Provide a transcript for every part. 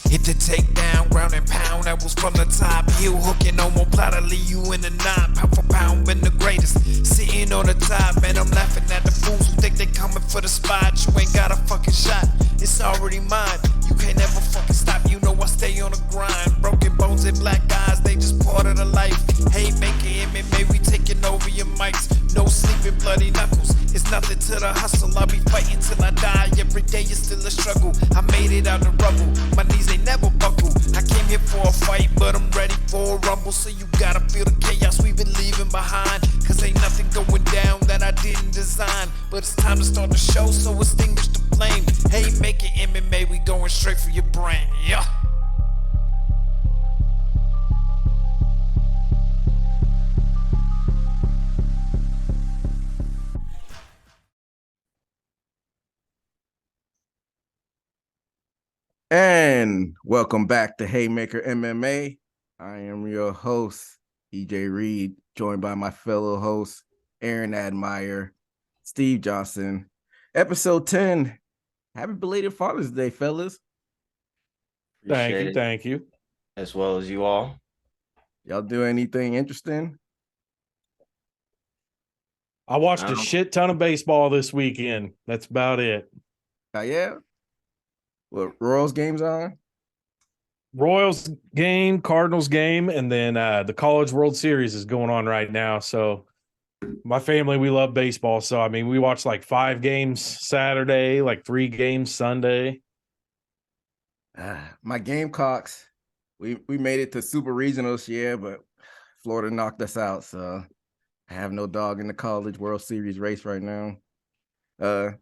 Hit the takedown, ground and pound, that was from the top. Heel hooking, omoplata, leave you in the knot. Pound for pound, been the greatest. Sitting on the top, and I'm laughing at the fools who think they coming for the spot. You ain't got a fucking shot, it's already mine. You can't never fucking stop, you know I stay on the grind. Broken bones and black eyes, they just part of the life. Haymaker, MMA, we taking over your mics. No sleeping, bloody knuckles, it's nothing to the hustle. I'll be fighting till I die, every day is still a struggle. I made it out the rubble, my knees ain't never buckle. I came here for a fight, but I'm ready for a rumble. So you gotta feel the chaos we've been leaving behind. Cause ain't nothing going down that I didn't design. But it's time to start the show, so extinguish the flame. Haymaker MMA, we going straight for your brain, yeah. And welcome back to Haymaker MMA. I am your host, EJ Reed, joined by my fellow hosts, Aaron Admire, Steve Johnson. Episode 10. Happy belated Father's Day, fellas. Thank you. As well as you all. Y'all do anything interesting? I watched a shit ton of baseball this weekend. That's about it. Yeah? What, Royals games on? Royals game, Cardinals game, and then the College World Series is going on right now. So my family, we love baseball. So, I mean, we watched like 5 games Saturday, like 3 games Sunday. My Gamecocks, we made it to Super Regional this year, but Florida knocked us out. So I have no dog in the College World Series race right now. My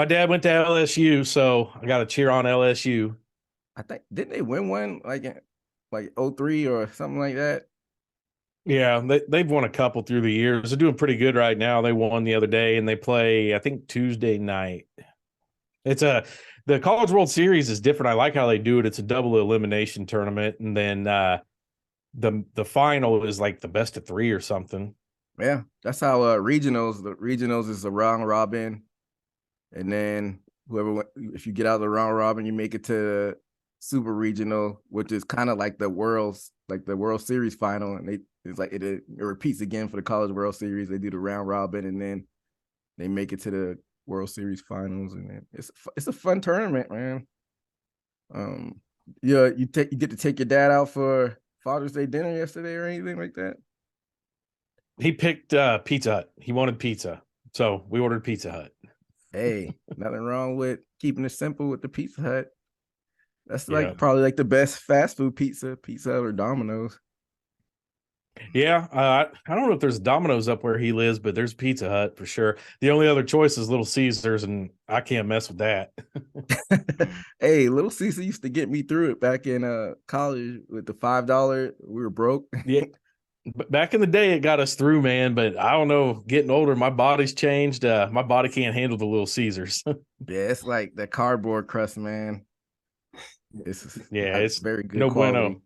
dad went to LSU, so I got to cheer on LSU. I think didn't they win one like 03 or something like that? Yeah, they've won a couple through the years. They're doing pretty good right now. They won the other day, and they play, I think, Tuesday night. The College World Series is different. I like how they do it. It's a double elimination tournament, and then the final is like the best of 3 or something. Yeah, that's how regionals. The regionals is a round robin, and then if you get out of the round robin, you make it to Super Regional, which is kind of like the World Series final, and it repeats again for the College World Series. They do the round robin, and then they make it to the World Series finals, and it's a fun tournament, man. Yeah, you get to take your dad out for Father's Day dinner yesterday or anything like that? He picked Pizza Hut. He wanted pizza, so we ordered Pizza Hut. Hey, nothing wrong with keeping it simple with the Pizza Hut. That's probably like the best fast food Pizza Hut or Domino's. Yeah, I don't know if there's Domino's up where he lives, but there's Pizza Hut for sure. The only other choice is Little Caesars, and I can't mess with that. Hey, Little Caesar used to get me through it back in college with the $5. We were broke. Yeah, but back in the day, it got us through, man. But I don't know, getting older, my body's changed. My body can't handle the Little Caesars. Yeah, it's like the cardboard crust, man. It's very good. No quality.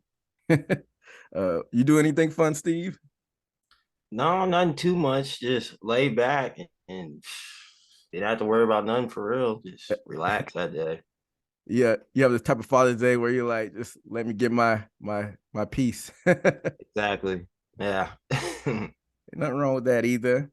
Bueno. You do anything fun, Steve? No, nothing too much. Just lay back and didn't have to worry about nothing for real. Just relax that day. Yeah, you have this type of Father's Day where you're like, just let me get my peace. Exactly. Yeah. Nothing wrong with that either.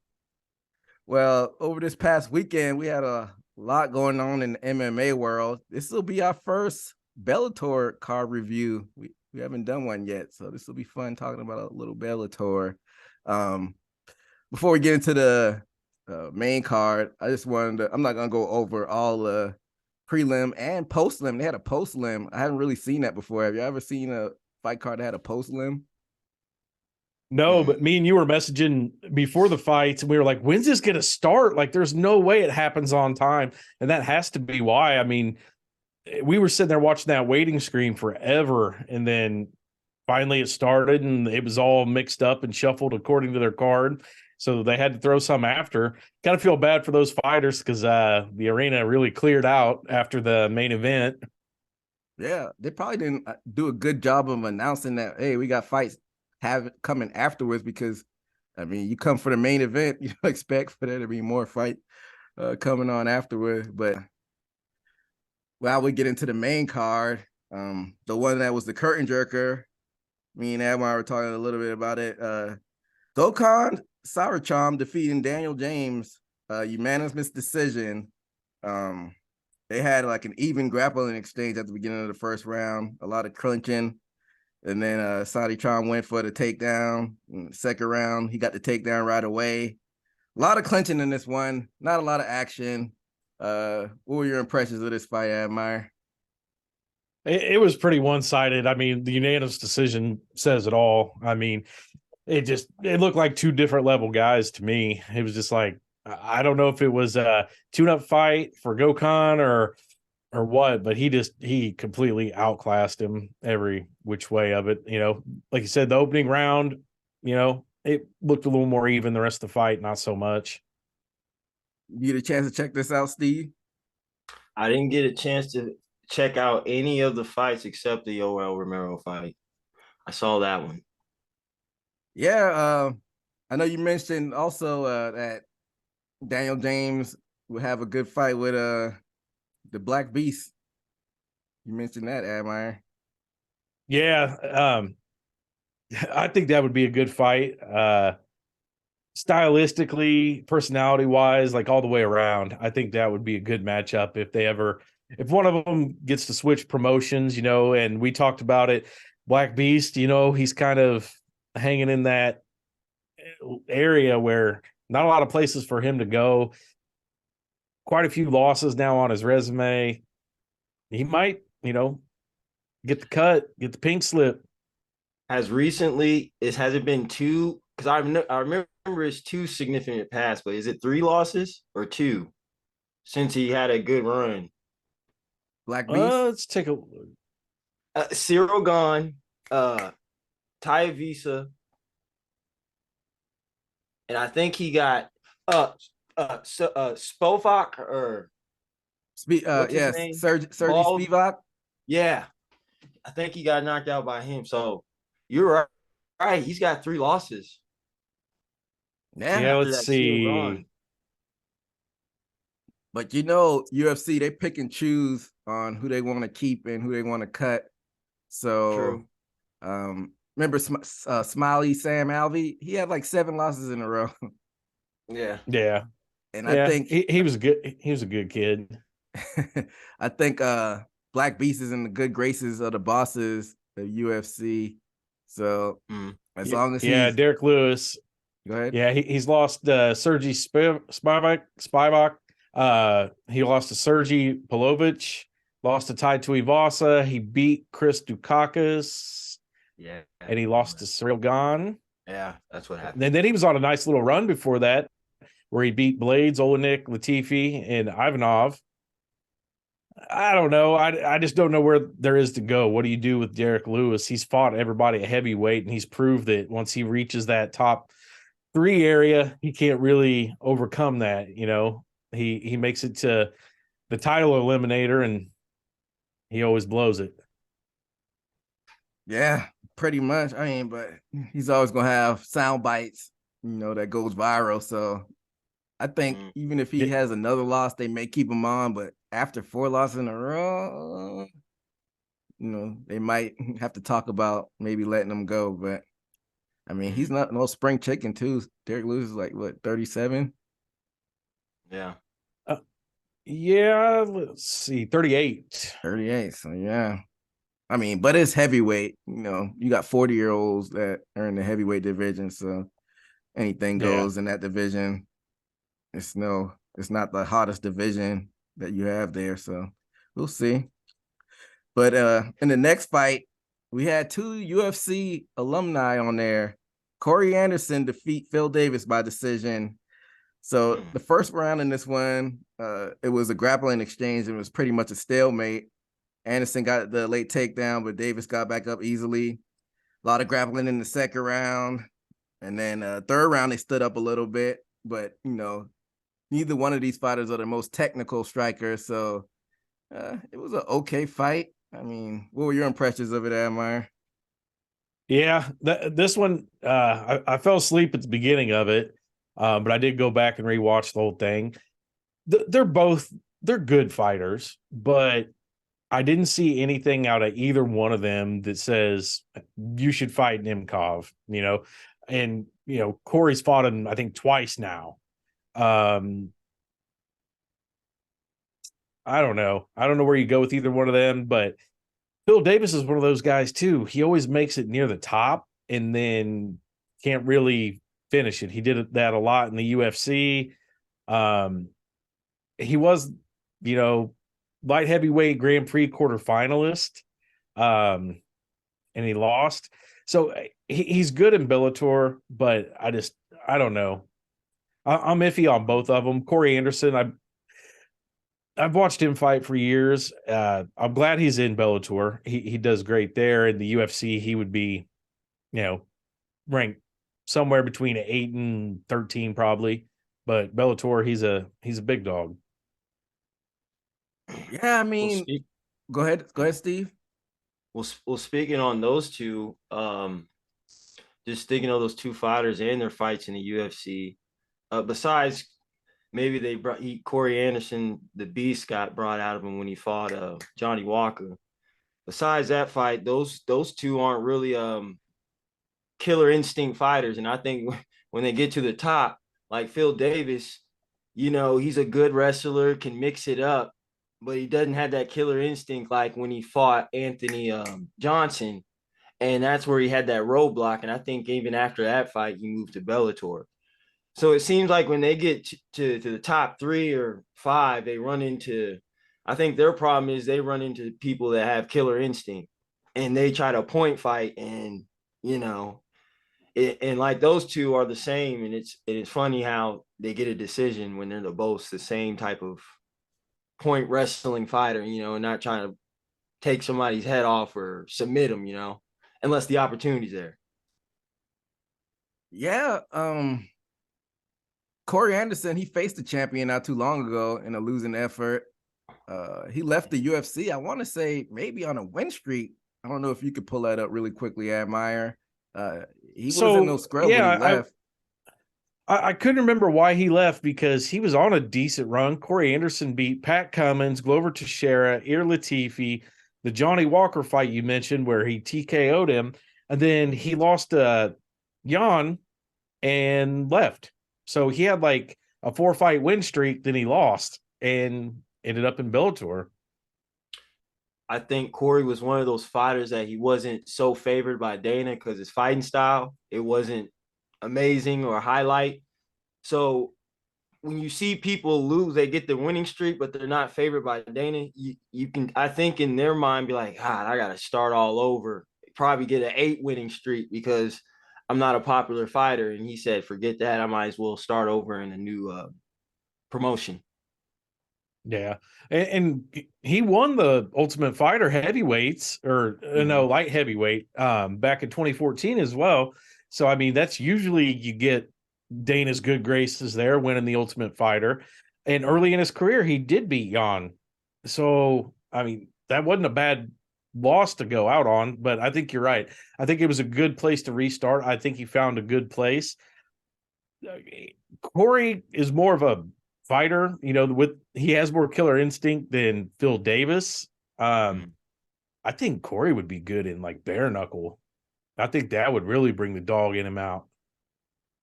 Well, over this past weekend, we had a lot going on in the MMA world. This will be our first Bellator card review. We haven't done one yet, so this will be fun talking about a little Bellator. Before we get into the main card, I just wanted to, I'm not going to go over all the prelim and post-lim. They had a post-lim. I haven't really seen that before. Have you ever seen a fight card that had a post-lim? No, but me and you were messaging before the fights, and we were like, when's this going to start? Like, there's no way it happens on time. And that has to be why. I mean, we were sitting there watching that waiting screen forever, and then finally it started, and it was all mixed up and shuffled according to their card. So they had to throw some after. Kind of feel bad for those fighters because the arena really cleared out after the main event. Yeah, they probably didn't do a good job of announcing that, hey, we got fights coming afterwards, because, I mean, you come for the main event, you expect for there to be more fight coming on afterwards. But Well, we get into the main card, the one that was the curtain jerker. Me and Admar were talking a little bit about it. Gokhan Saracham defeating Daniel James, unanimous decision. They had like an even grappling exchange at the beginning of the first round, a lot of clinching. And then Sadi Cham went for the takedown. In the second round, he got the takedown right away. A lot of clinching in this one, not a lot of action. What were your impressions of this fight, Admire? It was pretty one-sided. I mean, the unanimous decision says it all. I mean, it looked like two different level guys to me. It was just like, I don't know if it was a tune-up fight for Gokhan or what, but he completely outclassed him every which way of it. You know, like you said, the opening round, you know, it looked a little more even. The rest of the fight, not so much. You get a chance to check this out, Steve? I didn't get a chance to check out any of the fights except the Yoel Romero fight. I saw that one. Yeah, I know you mentioned also that Daniel James will have a good fight with the Black Beast. You mentioned that, Admire. Yeah, I think that would be a good fight. Stylistically, personality wise, like all the way around, I think that would be a good matchup if one of them gets to switch promotions, you know. And we talked about it, Black Beast, you know, he's kind of hanging in that area where not a lot of places for him to go. Quite a few losses now on his resume. He might, you know, get the cut, get the pink slip. Has it been two? Because I remember it's two significant pass, but is it 3 losses or 2 since he had a good run? Black Beast. Let's take a Cyril Gone, Ty Visa, and I think he got Spivak or yes, Sergey Spivak. Yeah, I think he got knocked out by him. So you're right. He's got 3 losses. Yeah, let's see. But you know, UFC, they pick and choose on who they want to keep and who they want to cut. So, remember Smiley Sam Alvey? He had like 7 losses in a row. Yeah. And I think he was good. He was a good kid. I think Black Beast is in the good graces of the bosses of UFC. So as long as Derek Lewis. Go ahead. Yeah, he's lost Sergey Spivak. He lost to Sergey Pavlovich, lost to Tai Tuivasa. He beat Chris Dukakis. Yeah. And he lost to Cyril Gane. Yeah, that's what happened. And then he was on a nice little run before that, where he beat Blades, Olenek, Latifi, and Ivanov. I don't know. I just don't know where there is to go. What do you do with Derek Lewis? He's fought everybody at heavyweight, and he's proved that once he reaches that top 3 area, he can't really overcome that. You know, he makes it to the title eliminator, and he always blows it. Yeah, pretty much. I mean, but he's always gonna have sound bites, you know, that goes viral. So I think even if he has another loss, they may keep him on. But after 4 losses in a row, you know, they might have to talk about maybe letting him go. But I mean, he's not no spring chicken too. Derek Lewis is like what, 37? Yeah. Yeah, let's see, 38. 38. So yeah. I mean, but it's heavyweight. You know, you got 40-year-olds that are in the heavyweight division. So anything goes in that division. It's not the hottest division that you have there. So we'll see. But in the next fight, we had 2 UFC alumni on there. Corey Anderson defeat Phil Davis by decision. So the first round in this one, it was a grappling exchange. It was pretty much a stalemate. Anderson got the late takedown, but Davis got back up easily. A lot of grappling in the second round. And then third round, they stood up a little bit. But, you know, neither one of these fighters are the most technical strikers. So it was an okay fight. I mean, what were your impressions of it, Admire? Yeah, this one, I fell asleep at the beginning of it, but I did go back and rewatch the whole thing. They're good fighters, but I didn't see anything out of either one of them that says you should fight Nemkov, and Corey's fought him, I think, twice now. I don't know. I don't know where you go with either one of them, but Phil Davis is one of those guys too. He always makes it near the top and then can't really finish it. He did that a lot in the UFC. He was, light heavyweight Grand Prix quarterfinalist, and he lost. So he's good in Bellator, but I don't know. I'm iffy on both of them. Corey Anderson, I've watched him fight for years. I'm glad he's in Bellator. He does great there. In the UFC, he would be, ranked somewhere between 8 and 13 probably. But Bellator, he's a big dog. Yeah, I mean, go ahead, Steve. Well, speaking on those two, just thinking of those two fighters and their fights in the UFC. Besides, maybe Corey Anderson, the beast, got brought out of him when he fought Johnny Walker. Besides that fight, those two aren't really killer instinct fighters, and I think when they get to the top, like Phil Davis, he's a good wrestler, can mix it up, but he doesn't have that killer instinct like when he fought Anthony Johnson, and that's where he had that roadblock. And I think even after that fight, he moved to Bellator. So it seems like when they get to the top 3 or 5, they run into, I think their problem is they run into people that have killer instinct, and they try to point fight, and and like those two are the same, and it's funny how they get a decision when they're both the same type of point wrestling fighter, and not trying to take somebody's head off or submit them, unless the opportunity's there. Yeah, Corey Anderson, he faced the champion not too long ago in a losing effort. He left the UFC, I want to say maybe on a win streak. I don't know if you could pull that up really quickly, Admire. He wasn't no scrub when he left. I couldn't remember why he left because he was on a decent run. Corey Anderson beat Pat Cummins, Glover Teixeira, Ir Latifi, the Johnny Walker fight you mentioned where he TKO'd him, and then he lost to Jan and left. So he had like a 4-fight win streak, then he lost and ended up in Bellator. I think Corey was one of those fighters that he wasn't so favored by Dana because his fighting style, it wasn't amazing or highlight. So when you see people lose, they get the winning streak, but they're not favored by Dana, you can, I think in their mind, be like, God, I got to start all over, probably get an 8 winning streak because I'm not a popular fighter. And he said, forget that. I might as well start over in a new promotion. Yeah. And he won the Ultimate Fighter heavyweights light heavyweight back in 2014 as well. So, I mean, that's usually you get Dana's good graces there, winning the Ultimate Fighter. And early in his career, he did beat Jan. So, I mean, that wasn't a bad loss to go out on, but I think you're right. I think it was a good place to restart. I think he found a good place. Corey is more of a fighter, he has more killer instinct than Phil Davis. I think Corey would be good in like bare knuckle. I think that would really bring the dog in him out.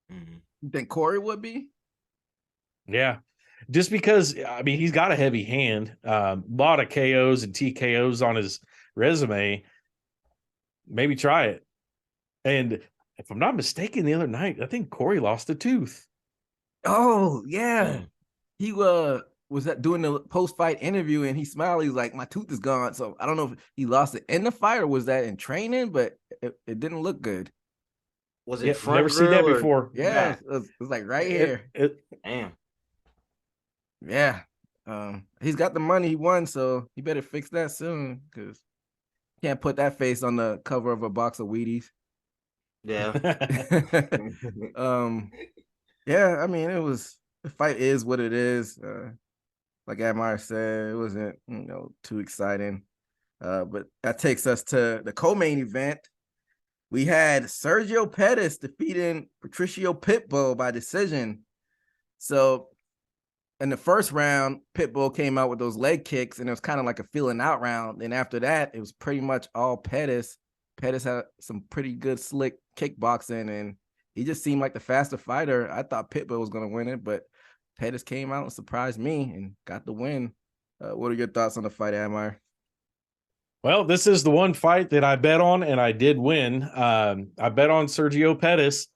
You think Corey would be? Yeah. Just because, I mean, he's got a heavy hand, a lot of KOs and TKOs on his resume. Maybe try it. And if I'm not mistaken, the other night, I think Corey lost a tooth. Oh, yeah. He was doing the post-fight interview, and he smiled. He's like, my tooth is gone. So I don't know if he lost it in the fight or was that in training, but it didn't look good. Was it front never seen that before. Yeah, it was like right here. Damn. Yeah. He's got the money he won, so he better fix that soon because can't put that face on the cover of a box of Wheaties. Yeah. Yeah, I mean, the fight is what it is. Like Admire said, it wasn't, too exciting. But that takes us to the co-main event. We had Sergio Pettis defeating Patricio Pitbull by decision. So in the first round, Pitbull came out with those leg kicks, and it was kind of like a feeling out round. And after that, it was pretty much all Pettis. Pettis had some pretty good slick kickboxing, and he just seemed like the faster fighter. I thought Pitbull was going to win it, but Pettis came out and surprised me and got the win. What are your thoughts on the fight, Admire? Well, this is the one fight that I bet on, and I did win. I bet on Sergio Pettis.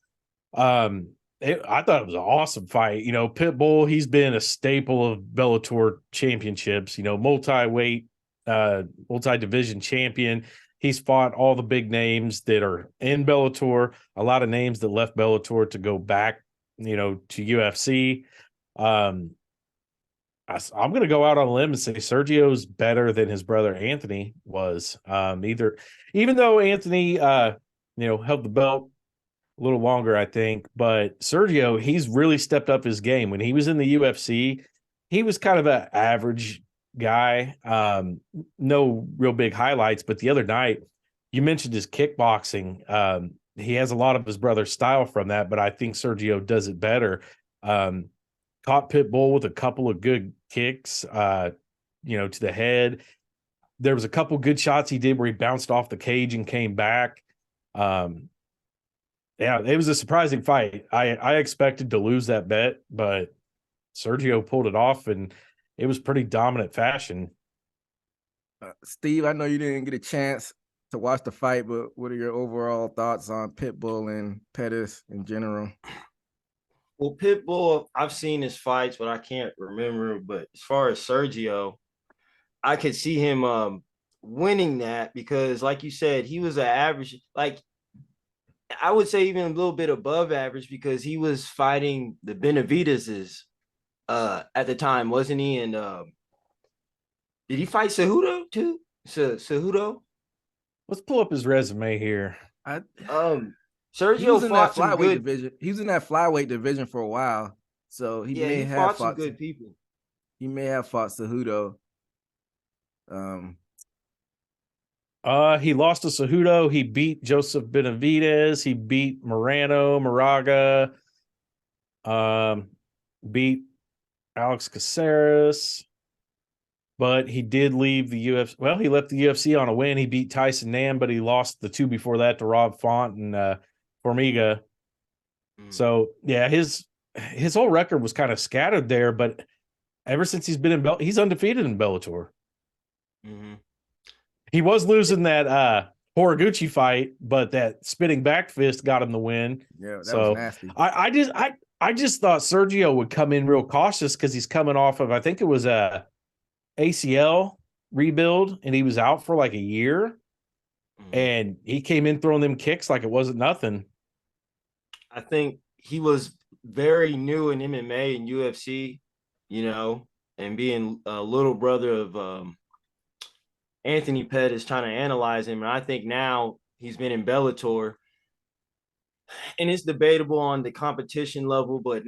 I thought it was an awesome fight. Pitbull, he's been a staple of Bellator championships, multi-weight, multi-division champion. He's fought all the big names that are in Bellator, a lot of names that left Bellator to go back, to UFC. I'm going to go out on a limb and say Sergio's better than his brother Anthony was. Even though Anthony, held the belt a little longer, I think, but Sergio, he's really stepped up his game. When he was in the UFC, he was kind of an average guy. No real big highlights, but the other night, you mentioned his kickboxing. He has a lot of his brother's style from that, but I think Sergio does it better. Caught Pitbull with a couple of good kicks, to the head. There was a couple good shots he did where he bounced off the cage and came back. Yeah, it was a surprising fight. I expected to lose that bet, but Sergio pulled it off, and it was pretty dominant fashion. Steve, I know you didn't get a chance to watch the fight, but what are your overall thoughts on Pitbull and Pettis in general? Well, Pitbull, I've seen his fights, but I can't remember. But as far as Sergio, I could see him winning that because, like you said, he was an average, like I would say even a little bit above average because he was fighting the Benavidez's at the time, wasn't he? And did he fight Cejudo too? Cejudo? Let's pull up his resume here. Sergio fought some good division. He was in that flyweight division for a while, so he may have fought some good people. He may have fought Cejudo. He lost to Cejudo. He beat Joseph Benavidez. He beat Moraga. Beat Alex Caceres. But he did leave the UFC. Well, he left the UFC on a win. He beat Tyson Nam, but he lost the two before that to Rob Font and Formiga. So yeah, his whole record was kind of scattered there, but ever since he's been in he's undefeated in Bellator. Mm-hmm. He was losing that Horiguchi fight, but that spinning back fist got him the win. Yeah, that was nasty. I just thought Sergio would come in real cautious because he's coming off of, I think it was a ACL rebuild, and he was out for like a year. And he came in throwing them kicks like it wasn't nothing. I think he was very new in MMA and UFC, and being a little brother of Anthony Pettis, trying to analyze him. And I think now he's been in Bellator, and it's debatable on the competition level, but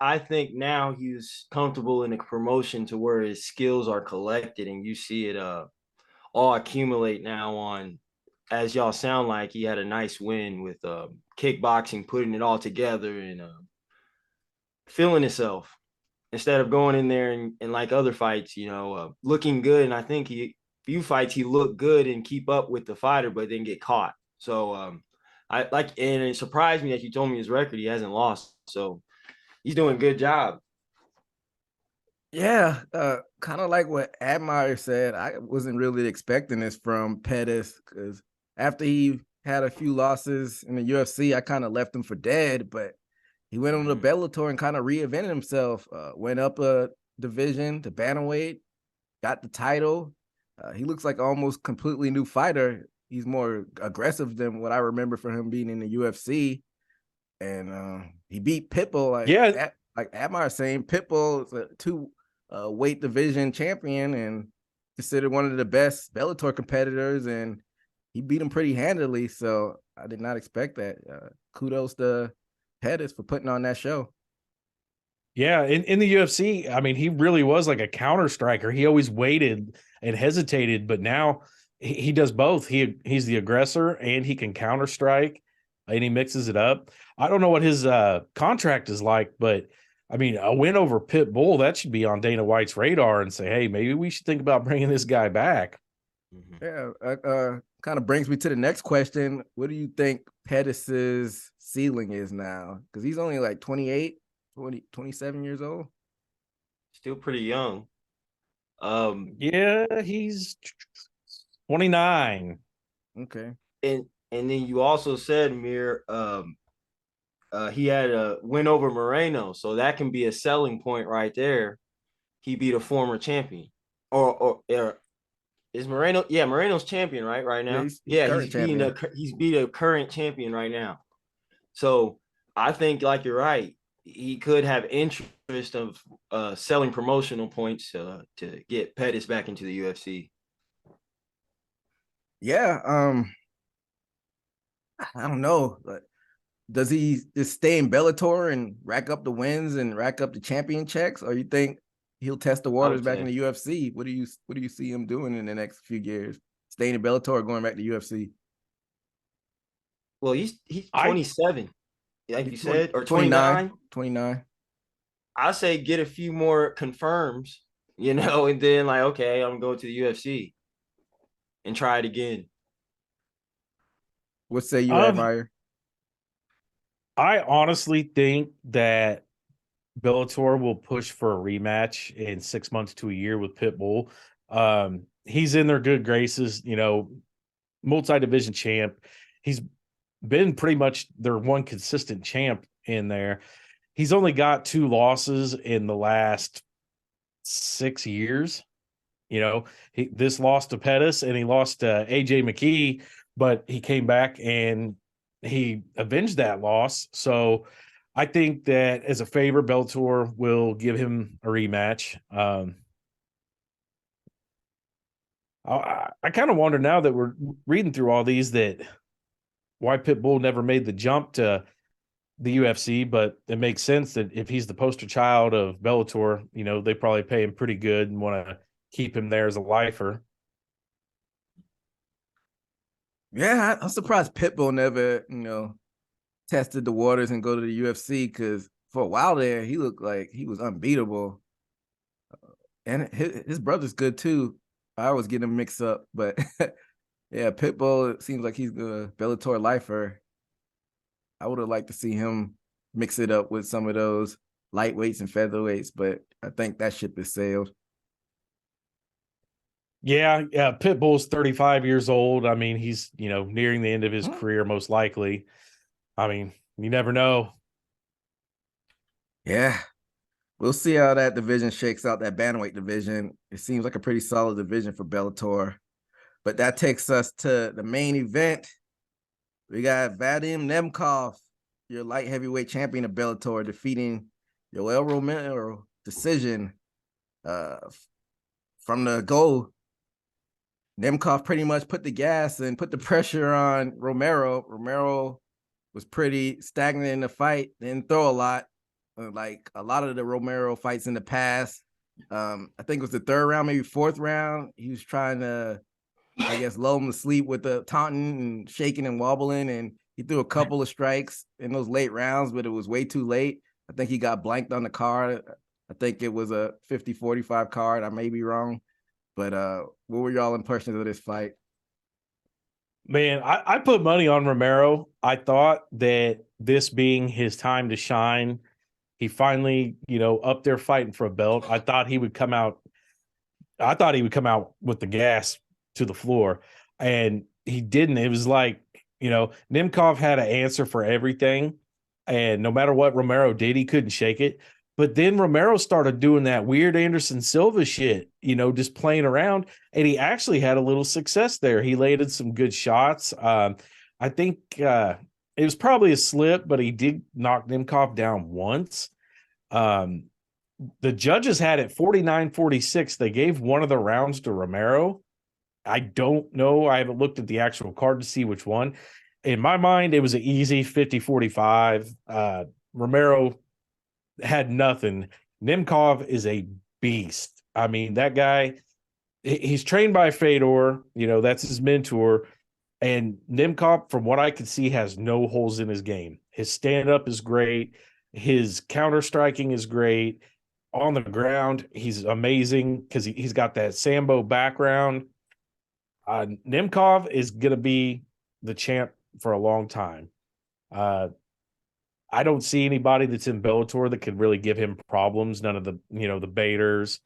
I think now he's comfortable in a promotion to where his skills are collected, and you see it all accumulate now on, as y'all sound like he had a nice win with kickboxing, putting it all together and feeling himself instead of going in there and like other fights, looking good. And I think few fights he looked good and keep up with the fighter, but then get caught. So and it surprised me that you told me his record, he hasn't lost. So he's doing a good job. Yeah, kind of like what Admire said. I wasn't really expecting this from Pettis because after he had a few losses in the UFC, I kind of left him for dead, but he went on the Bellator and kind of reinvented himself, went up a division to bantamweight, got the title. He looks like almost completely new fighter. He's more aggressive than what I remember from him being in the UFC. And he beat Pitbull. Like Admire saying, Pitbull is a two-weight division champion and considered one of the best Bellator competitors, and he beat him pretty handily. So I did not expect that. Kudos to Pettis for putting on that show. Yeah, in the UFC, I mean, he really was like a counter striker. He always waited and hesitated, but now he does both. He's the aggressor and he can counter strike, and he mixes it up. I don't know what his contract is like, but I mean, a win over Pitbull, that should be on Dana White's radar and say, hey, maybe we should think about bringing this guy back. Yeah, kind of brings me to the next question. What do you think Pettis's ceiling is now? Because he's only like 28, 27 years old. Still pretty young. Yeah, he's 29. Okay. And then you also said, Mir, he had a win over Moreno, so that can be a selling point right there. He beat a former champion, or is Moreno? Yeah, Moreno's champion, right now. Yeah, He's beat a current champion right now. So I think, like you're right, he could have interest of selling promotional points to get Pettis back into the UFC. Yeah. I don't know. But does he just stay in Bellator and rack up the wins and rack up the champion checks, or you think he'll test the waters back in the UFC? What do you see him doing in the next few years? Staying in Bellator or going back to UFC? Well, he's 27, like you said, or 29. 29. I say get a few more confirms, and then like, okay, I'm going to the UFC and try it again. What say you, Admire? I honestly think that Bellator will push for a rematch in 6 months to a year with Pitbull. He's in their good graces, multi-division champ. He's been pretty much their one consistent champ in there. He's only got 2 losses in the last 6 years. This loss to Pettis and he lost to AJ McKee, but he came back and he avenged that loss. So I think that as a favor, Bellator will give him a rematch. I kind of wonder now that we're reading through all these that why Pitbull never made the jump to the UFC, but it makes sense that if he's the poster child of Bellator, they probably pay him pretty good and want to keep him there as a lifer. Yeah, I'm surprised Pitbull never, tested the waters and go to the UFC, because for a while there, he looked like he was unbeatable. And his brother's good too. I always get him mixed up, but yeah, Pitbull, it seems like he's the Bellator lifer. I would have liked to see him mix it up with some of those lightweights and featherweights, but I think that ship has sailed. Yeah. Pitbull's 35 years old. I mean, he's, nearing the end of his career, most likely. I mean, you never know. Yeah. We'll see how that division shakes out, that bantamweight division. It seems like a pretty solid division for Bellator. But that takes us to the main event. We got Vadim Nemkov, your light heavyweight champion of Bellator, defeating Yoel Romero decision from the go. Nemkov pretty much put the gas and put the pressure on Romero. Romero was pretty stagnant in the fight, didn't throw a lot, like a lot of the Romero fights in the past. I think it was the 3rd round, maybe 4th round. He was trying to, I guess, lull him to sleep with the taunting and shaking and wobbling, and he threw a couple of strikes in those late rounds, but it was way too late. I think he got blanked on the card. I think it was a 50-45 card. I may be wrong. But what were y'all impressions of this fight? Man, I put money on Romero. I thought that this being his time to shine, he finally, up there fighting for a belt. I thought he would come out with the gas to the floor, and he didn't. It was like, Nemkov had an answer for everything, and no matter what Romero did, he couldn't shake it. But then Romero started doing that weird Anderson Silva shit, just playing around, and he actually had a little success there. He landed some good shots. I think it was probably a slip, but he did knock Nemkov down once. The judges had it 49-46. They gave one of the rounds to Romero. I don't know. I haven't looked at the actual card to see which one. In my mind, it was an easy 50-45. Romero had nothing. Nemkov is a beast. I mean, that guy, he's trained by Fedor, that's his mentor. And Nemkov, from what I could see, has no holes in his game. His stand-up is great. His counter striking is great. On the ground, he's amazing because he's got that Sambo background. Nemkov is going to be the champ for a long time. I don't see anybody that's in Bellator that could really give him problems. None of the, the baiters,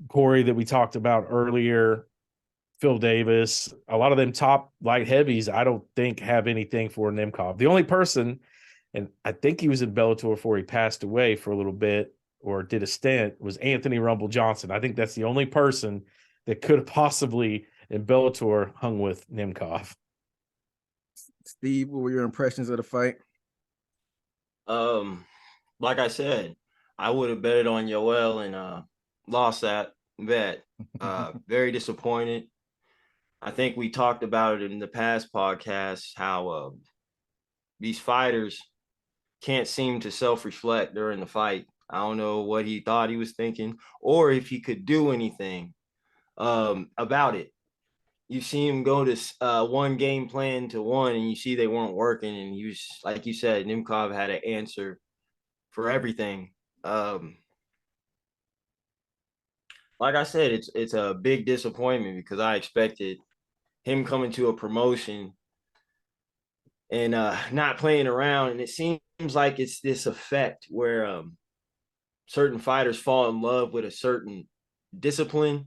Corey that we talked about earlier, Phil Davis, a lot of them top light heavies, I don't think have anything for Nemkov. The only person, and I think he was in Bellator before he passed away for a little bit or did a stint, was Anthony Rumble Johnson. I think that's the only person that could have possibly in Bellator hung with Nemkov. Steve, what were your impressions of the fight? Like I said, I would have betted on Yoel and lost that bet. Very disappointed. I think we talked about it in the past podcasts how these fighters can't seem to self-reflect during the fight. I don't know what he thought he was thinking or if he could do anything about it. You see him go to one game plan to one, and you see they weren't working. And he was, like you said, Nemkov had an answer for everything. Like I said, it's a big disappointment because I expected him coming to a promotion and not playing around. And it seems like it's this effect where certain fighters fall in love with a certain discipline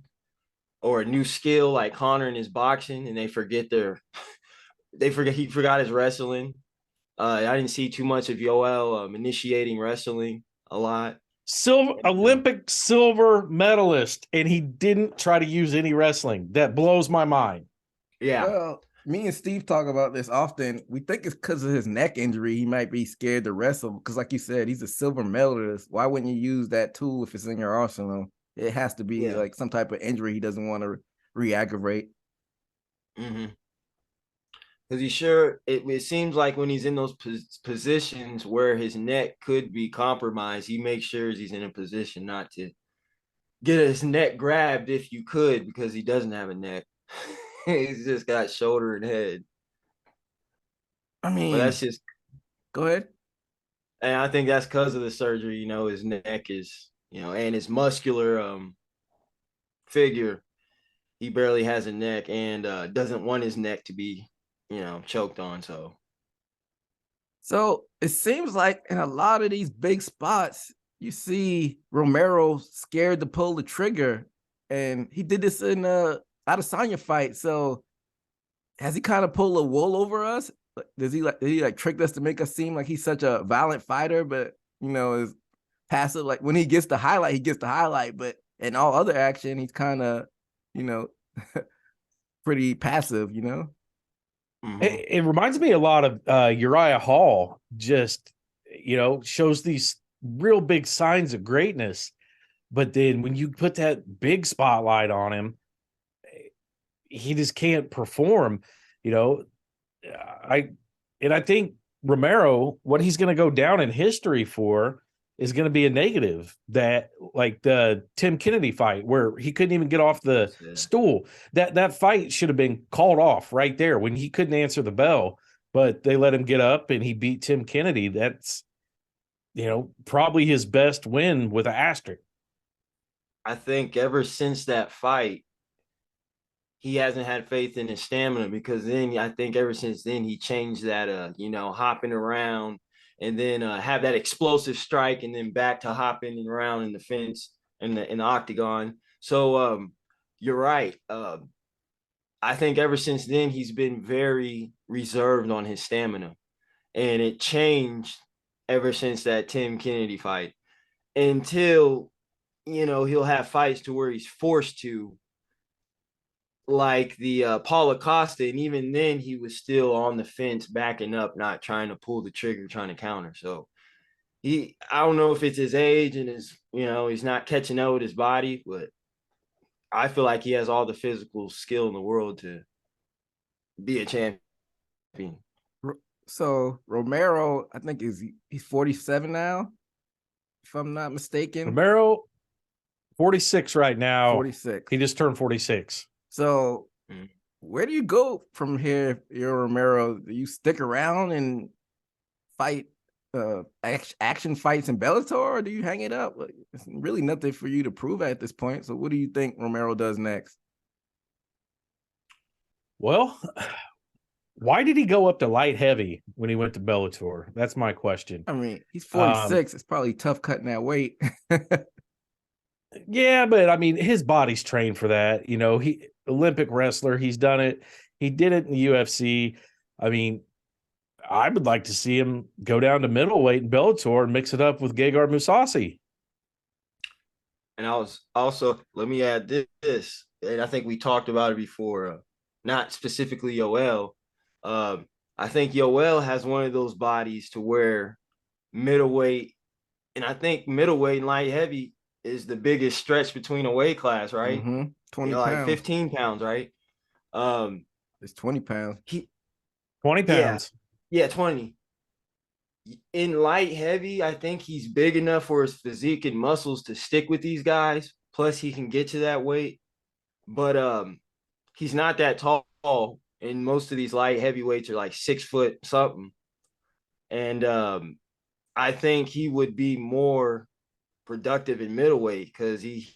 or a new skill, like Conor in his boxing, and he forgot his wrestling. I didn't see too much of Yoel initiating wrestling a lot. Olympic silver medalist, and he didn't try to use any wrestling. That blows my mind. Yeah. Well, me and Steve talk about this often. We think it's because of his neck injury. He might be scared to wrestle because, like you said, he's a silver medalist. Why wouldn't you use that tool if it's in your arsenal? It has to be like some type of injury he doesn't want to re-aggravate. Mm-hmm. Because it seems like when he's in those positions where his neck could be compromised, he makes sure he's in a position not to get his neck grabbed if you could, because he doesn't have a neck. He's just got shoulder and head. I mean, but that's just. Go ahead. And I think that's because of the surgery. His neck is, and his muscular figure. He barely has a neck and doesn't want his neck to be, choked on. So it seems like in a lot of these big spots, you see Romero scared to pull the trigger, and he did this in Adesanya fight. So has he kind of pulled a wool over us? Did he trick us to make us seem like he's such a violent fighter, but is passive? Like when he gets the highlight, but in all other action, he's kind of, pretty passive, Mm-hmm. It reminds me a lot of Uriah Hall. Just shows these real big signs of greatness, but then when you put that big spotlight on him, he just can't perform. I think Romero, what he's going to go down in history for is going to be a negative, that like the Tim Kennedy fight where he couldn't even get off the stool. That fight should have been called off right there when he couldn't answer the bell, but they let him get up and he beat Tim Kennedy. That's, probably his best win with an asterisk. I think ever since that fight, he hasn't had faith in his stamina, because then I think ever since then he changed that, hopping around and then have that explosive strike and then back to hopping around in the fence in the octagon. So you're right. I think ever since then he's been very reserved on his stamina, and it changed ever since that Tim Kennedy fight until, he'll have fights to where he's forced to, like the Paulo Costa, and even then he was still on the fence, backing up, not trying to pull the trigger, trying to counter. So I don't know if it's his age and his, he's not catching up with his body, but I feel like he has all the physical skill in the world to be a champion. So Romero, I think he's 47 now, if I'm not mistaken. Romero, 46 right now. 46. He just turned 46. So where do you go from here, you're Romero? Do you stick around and fight action fights in Bellator, or do you hang it up? It's really nothing for you to prove at this point. So what do you think Romero does next? Well, why did he go up to light heavy when he went to Bellator? That's my question. I mean, he's 46. It's probably tough cutting that weight. Yeah, but I mean, his body's trained for that. You know, he Olympic wrestler. He's done it. He did it in the UFC. I mean, I would like to see him go down to middleweight in Bellator and mix it up with Gegard Mousasi. And I was also, let me add this, and I think we talked about it before, not specifically Yoel. I think Yoel has one of those bodies to where middleweight, and I think middleweight and light heavy is the biggest stretch between a weight class, right? 20 pounds. Like 15 pounds, right? It's 20 pounds. 20 pounds. Yeah, 20. In light heavy, I think he's big enough for his physique and muscles to stick with these guys. Plus, he can get to that weight. But he's not that tall. And most of these light heavyweights are like 6 foot something. And I think he would be more productive in middleweight because he,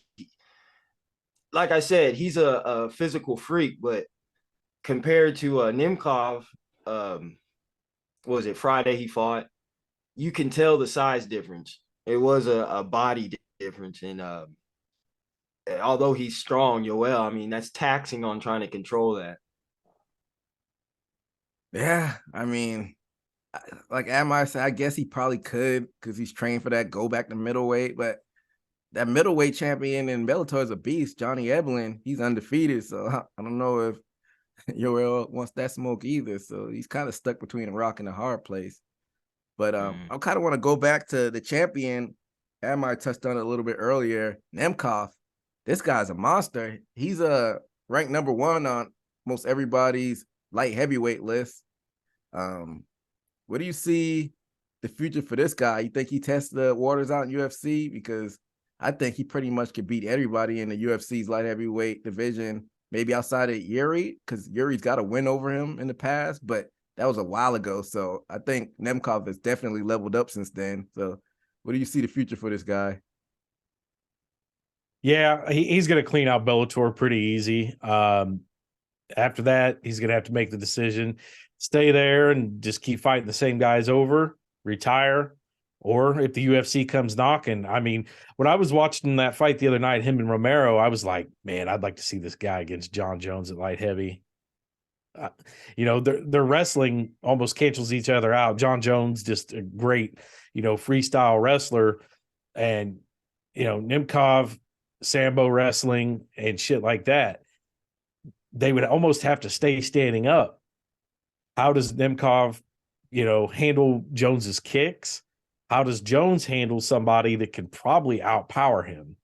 like I said, he's a physical freak. But compared to Nemkov, what was it, Friday he fought, you can tell the size difference. It was a body difference. And although he's strong, Yoel, I mean, that's taxing on trying to control that. Yeah, I mean, like Amar said, I guess he probably could because he's trained for that, go back to middleweight. But that middleweight champion in Bellator is a beast, Johnny Eblen. He's undefeated. So I don't know if Yoel wants that smoke either. So he's kind of stuck between a rock and a hard place. But I kind of want to go back to the champion. Amar touched on it a little bit earlier. Nemkov, this guy's a monster. He's ranked number 1 on most everybody's light heavyweight list. What do you see the future for this guy? You think he tests the waters out in UFC? Because I think he pretty much could beat everybody in the UFC's light heavyweight division, maybe outside of Yuri, because Yuri's got a win over him in the past, but that was a while ago. So I think Nemkov has definitely leveled up since then. So what do you see the future for this guy? Yeah, he's going to clean out Bellator pretty easy. After that, he's going to have to make the decision, stay there and just keep fighting the same guys over, retire, or if the UFC comes knocking. I mean, when I was watching that fight the other night, him and Romero, I was like, man, I'd like to see this guy against John Jones at light heavy. You know, their wrestling almost cancels each other out. John Jones, just a great, freestyle wrestler. And, Nemkov, Sambo wrestling and shit like that. They would almost have to stay standing up. How does Nemkov, handle Jones's kicks? How does Jones handle somebody that can probably outpower him?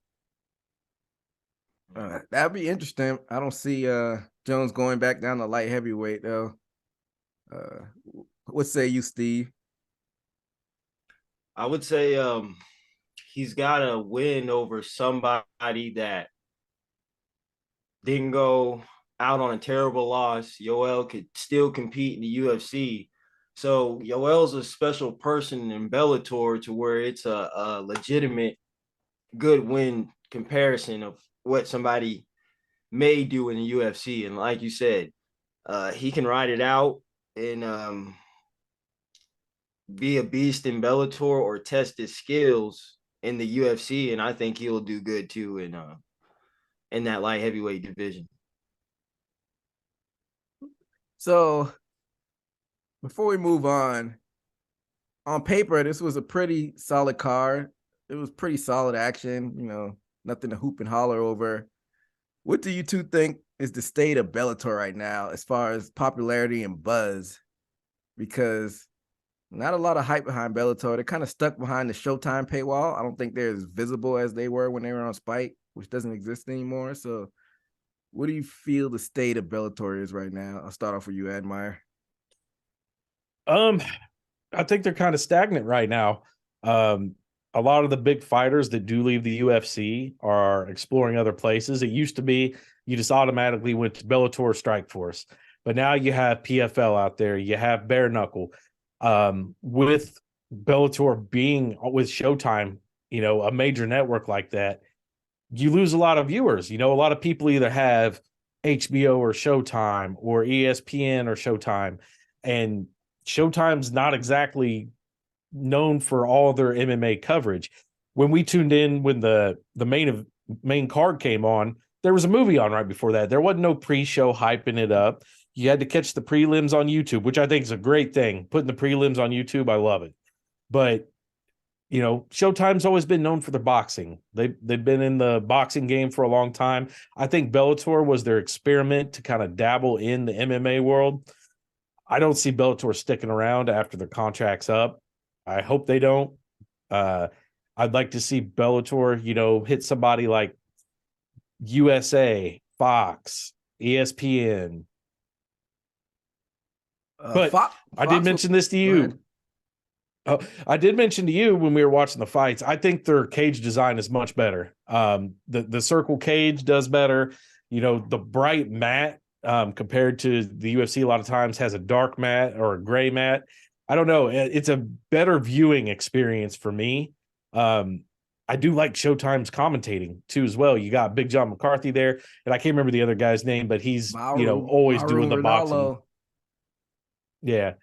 That'd be interesting. I don't see Jones going back down to light heavyweight though. What say you, Steve? I would say he's got to win over somebody that didn't go out on a terrible loss. Yoel could still compete in the UFC. So Yoel's a special person in Bellator to where it's a legitimate good win comparison of what somebody may do in the UFC. And like you said, he can ride it out and be a beast in Bellator or test his skills in the UFC. And I think he'll do good too in that light heavyweight division. So before we move on paper, this was a pretty solid card. It was pretty solid action, nothing to hoop and holler over. What do you two think is the state of Bellator right now as far as popularity and buzz? Because not a lot of hype behind Bellator. They're kind of stuck behind the Showtime paywall. I don't think they're as visible as they were when they were on Spike, which doesn't exist anymore. So what do you feel the state of Bellator is right now? I'll start off with you, Admire. I think they're kind of stagnant right now. A lot of the big fighters that do leave the UFC are exploring other places. It used to be you just automatically went to Bellator, Strikeforce, but now you have PFL out there. You have Bare Knuckle. With Bellator being with Showtime, a major network like that, you lose a lot of viewers. A lot of people either have HBO or Showtime or ESPN or Showtime, and Showtime's not exactly known for all their MMA coverage. When we tuned in, when the main card came on, there was a movie on right before that. There wasn't no pre-show hyping it up. You had to catch the prelims on YouTube, which I think is a great thing. Putting the prelims on YouTube, I love it. But Showtime's always been known for their boxing. They've been in the boxing game for a long time. I think Bellator was their experiment to kind of dabble in the MMA world. I don't see Bellator sticking around after their contract's up. I hope they don't. I'd like to see Bellator, hit somebody like USA, Fox, ESPN. But I did mention this to you. I did mention to you when we were watching the fights, I think their cage design is much better. The circle cage does better. The bright mat compared to the UFC a lot of times has a dark mat or a gray mat. I don't know. It's a better viewing experience for me. I do like Showtime's commentating too as well. You got Big John McCarthy there, and I can't remember the other guy's name, but he's always doing the boxing. Yeah.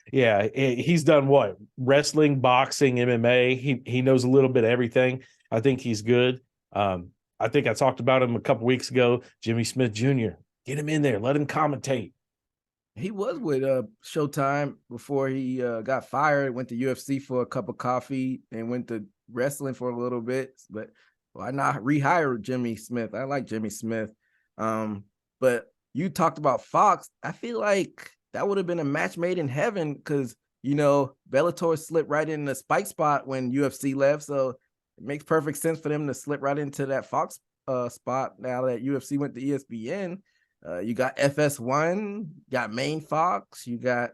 He's done what? Wrestling, boxing, MMA. He knows a little bit of everything. I think he's good. I think I talked about him a couple weeks ago. Jimmy Smith Jr. Get him in there. Let him commentate. He was with Showtime before he got fired. Went to UFC for a cup of coffee and went to wrestling for a little bit. But why not rehire Jimmy Smith? I like Jimmy Smith. But you talked about Fox. I feel like that would have been a match made in heaven because, Bellator slipped right in the spike spot when UFC left. So it makes perfect sense for them to slip right into that Fox spot now that UFC went to ESPN. You got FS1, got main Fox, they got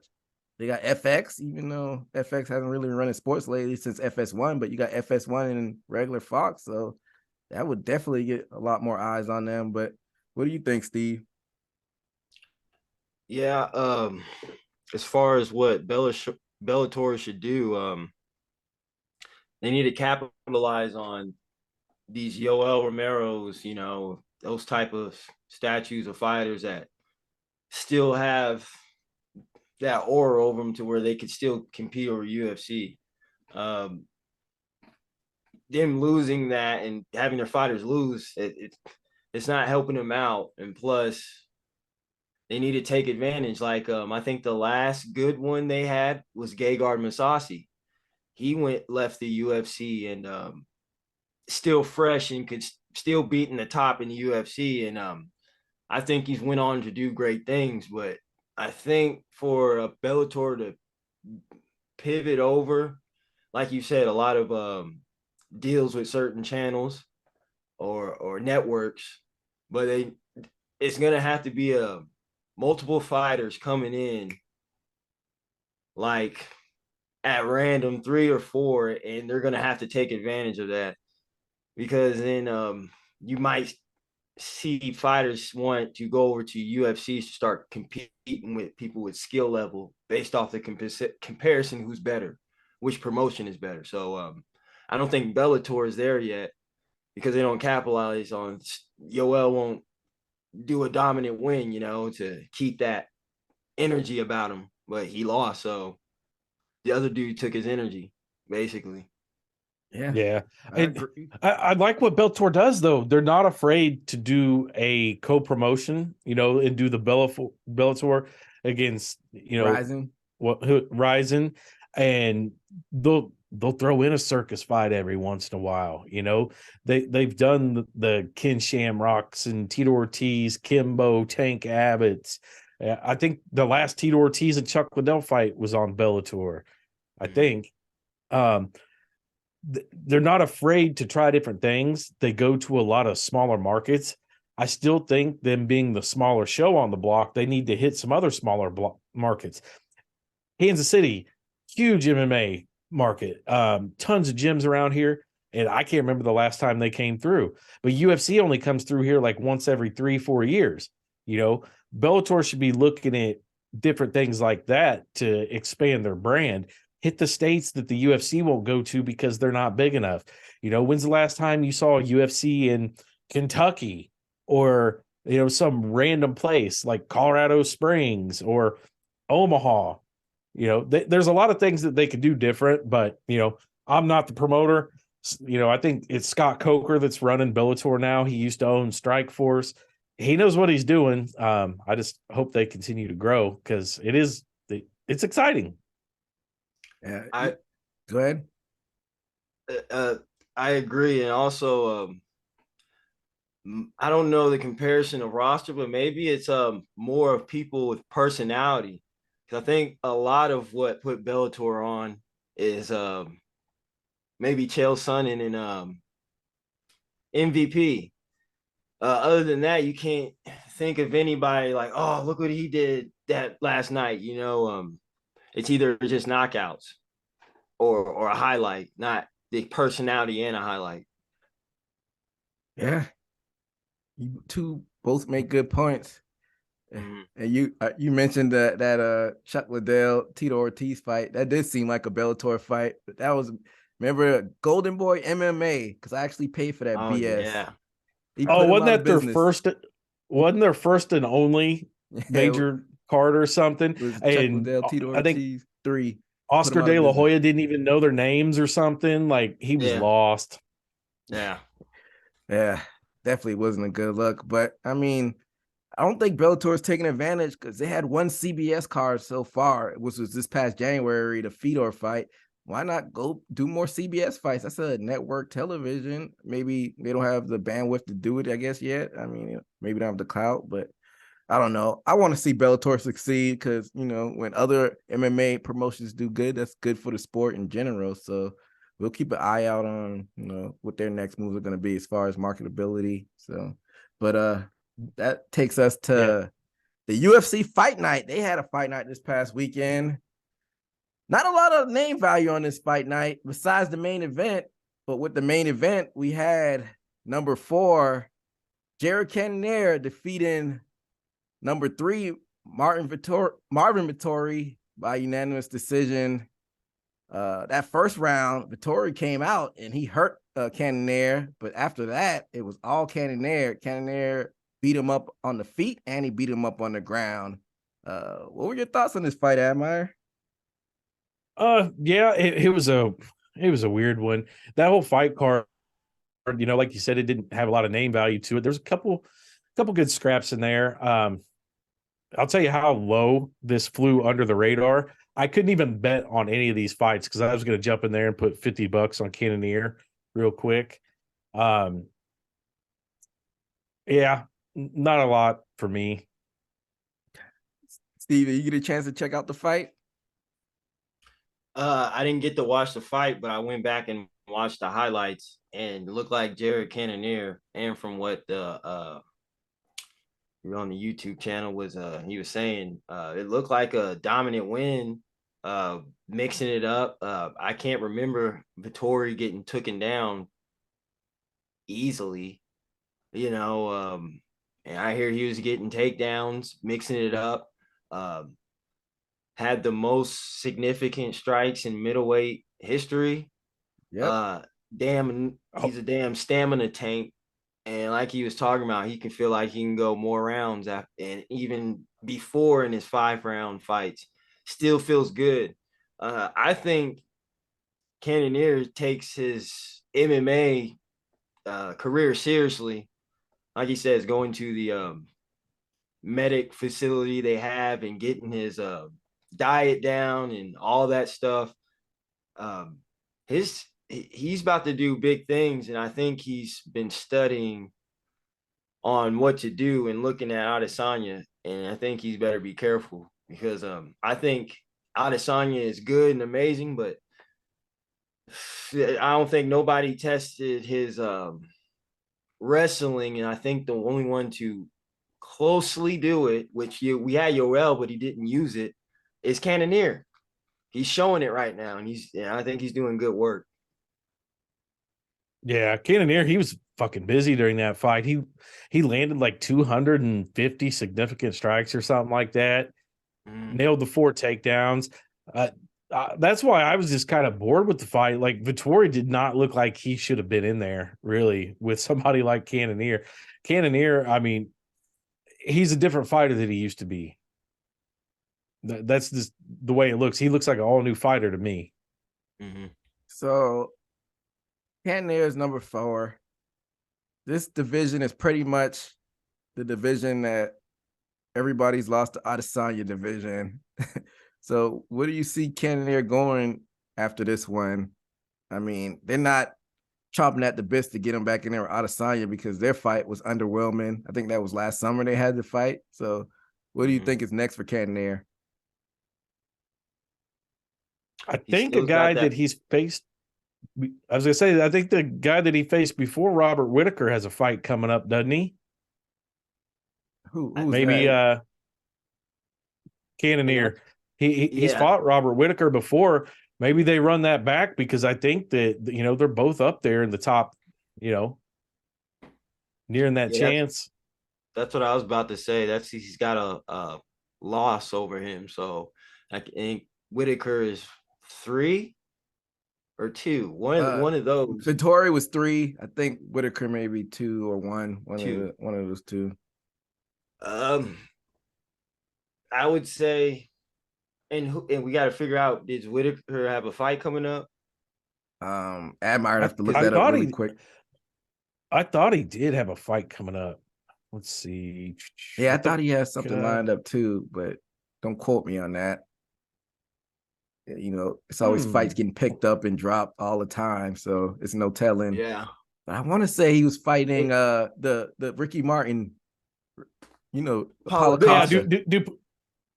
FX, even though FX hasn't really been running sports lately since FS1, but you got FS1 and regular Fox. So that would definitely get a lot more eyes on them. But what do you think, Steve? Yeah, as far as what Bellator should do, they need to capitalize on these Yoel Romero's, those type of statues of fighters that still have that aura over them to where they could still compete over UFC. Them losing that and having their fighters lose, it's not helping them out. And plus, they need to take advantage. Like I think the last good one they had was Gegard Mousasi. He left the UFC and still fresh and could still beat in the top in the UFC. And I think he's went on to do great things. But I think for a Bellator to pivot over, like you said, a lot of deals with certain channels or networks, but it's gonna have to be multiple fighters coming in like at random 3 or 4, and they're gonna have to take advantage of that, because then you might see fighters want to go over to UFC to start competing with people with skill level based off the comparison who's better, which promotion is better. So I don't think Bellator is there yet because they don't capitalize on Yoel won't do a dominant win, to keep that energy about him, but he lost. So the other dude took his energy basically. Yeah. I like what Bellator does, though. They're not afraid to do a co-promotion, and do the Bellator against, Ryzen, and they'll throw in a circus fight every once in a while. They've done the Ken Shamrocks and Tito Ortiz, Kimbo, Tank Abbott's. I think the last Tito Ortiz and Chuck Liddell fight was on Bellator. I think. They're not afraid to try different things. They go to a lot of smaller markets. I still think them being the smaller show on the block, they need to hit some other smaller markets. Kansas City, huge MMA market, tons of gyms around here. And I can't remember the last time they came through, but UFC only comes through here like once every 3-4 years. Bellator should be looking at different things like that to expand their brand. hit the states that the UFC won't go to because they're not big enough. You know, when's the last time you saw a UFC in Kentucky or, you know, some random place like Colorado Springs or Omaha? You know, there's a lot of things that they could do different, but, you know, I'm not the promoter. You know, I think it's Scott Coker that's running Bellator now. He used to own Strikeforce. He knows what he's doing. I just hope they continue to grow because it's exciting. Yeah, I go ahead. I agree, and also I don't know the comparison of roster, but maybe it's more of people with personality. Because I think a lot of what put Bellator on is maybe Chael Sonnen and MVP. Other than that, you can't think of anybody like, oh, look what he did that last night. You know, it's either just knockouts or a highlight, not the personality and a highlight. Yeah, you two both make good points. And you mentioned that Chuck Liddell Tito Ortiz fight. That did seem like a Bellator fight, but that was, remember, Golden Boy MMA, because I actually paid for that Oh BS. yeah. He put him Wasn't out of that their business. first? Wasn't their first and only Yeah, major card or something? it was Chuck And Liddell Tito I think Ortiz 3. Oscar out of De La business. Hoya didn't even know their names or something. Like he was Yeah. lost. Yeah. Yeah, definitely wasn't a good look. But I mean, I don't think Bellator is taking advantage because they had one CBS card so far, which was this past January, the Fedor fight. Why not go do more CBS fights? That's a network television. Maybe they don't have the bandwidth to do it, I guess, yet. I mean, maybe they don't have the clout, but I don't know. I want to see Bellator succeed because, you know, when other MMA promotions do good, that's good for the sport in general. So we'll keep an eye out on, you know, what their next moves are going to be as far as marketability. So, but that takes us to the UFC Fight Night. They had a fight night this past weekend. Not a lot of name value on this fight night besides the main event. But with the main event, we had number 4, Jared Cannonier defeating number 3, Marvin Vettori by unanimous decision. That first round, Vettori came out and he hurt Cannonier, but after that, it was all Cannonier. Cannonier beat him up on the feet and he beat him up on the ground. What were your thoughts on this fight, Admire? Yeah, it was a weird one. That whole fight card, you know, like you said, it didn't have a lot of name value to it. There's a couple good scraps in there. I'll tell you how low this flew under the radar. I couldn't even bet on any of these fights because I was going to jump in there and put $50 on Cannonier real quick. Yeah, not a lot for me. Steve, you get a chance to check out the fight? I didn't get to watch the fight, but I went back and watched the highlights, and it looked like Jared Cannonier, and from what the on the YouTube channel was he was saying, it looked like a dominant win, mixing it up. I can't remember Vettori getting taken down easily, you know, and I hear he was getting takedowns, mixing it up. Had the most significant strikes in middleweight history. Yep. He's a damn stamina tank. And like he was talking about, he can feel like he can go more rounds after, and even before in his 5-round fights, still feels good. I think Cannonier takes his MMA career seriously. Like he says, going to the medic facility they have and getting his diet down and all that stuff. He's about to do big things, and I think he's been studying on what to do and looking at Adesanya, and I think he's better be careful because I think Adesanya is good and amazing, but I don't think nobody tested his wrestling, and I think the only one to closely do it, which we had Yoel, but he didn't use it, is Cannonier. He's showing it right now, and I think he's doing good work. Yeah, Cannonier, he was fucking busy during that fight. He landed like 250 significant strikes or something like that. Nailed the 4 takedowns. that's why I was just kind of bored with the fight. Like Vettori did not look like he should have been in there really with somebody like Cannonier. Cannonier, I mean, he's a different fighter than he used to be. That's just the way it looks. He looks like an all new fighter to me. Mm-hmm. So Cannonier is number 4. This division is pretty much the division that everybody's lost to Adesanya division. So where do you see Cannonier going after this one? I mean, they're not chomping at the bits to get him back in there with Adesanya because their fight was underwhelming. I think that was last summer they had the fight. So what do you think is next for Cannonier? I think a guy that he's faced, I was going to say, I think the guy that he faced before Robert Whittaker has a fight coming up, doesn't he? Who's Maybe that? Cannonier. He's fought Robert Whittaker before. Maybe they run that back because I think that, you know, they're both up there in the top, you know, nearing that chance. That's what I was about to say. He's got a loss over him. So I think Whittaker is 3 or 2. One of those. Vettori was 3. I think Whittaker maybe 2 or 1. One of those 2. I would say, and we got to figure out, did Whittaker have a fight coming up? Admire have to look that up really quick. I thought he did have a fight coming up. Let's see. Yeah, I thought he had something lined up too, but don't quote me on that. You know, it's always fights getting picked up and dropped all the time, so it's no telling. Yeah. But I want to say he was fighting the Ricky Martin, you know, Paulo Costa.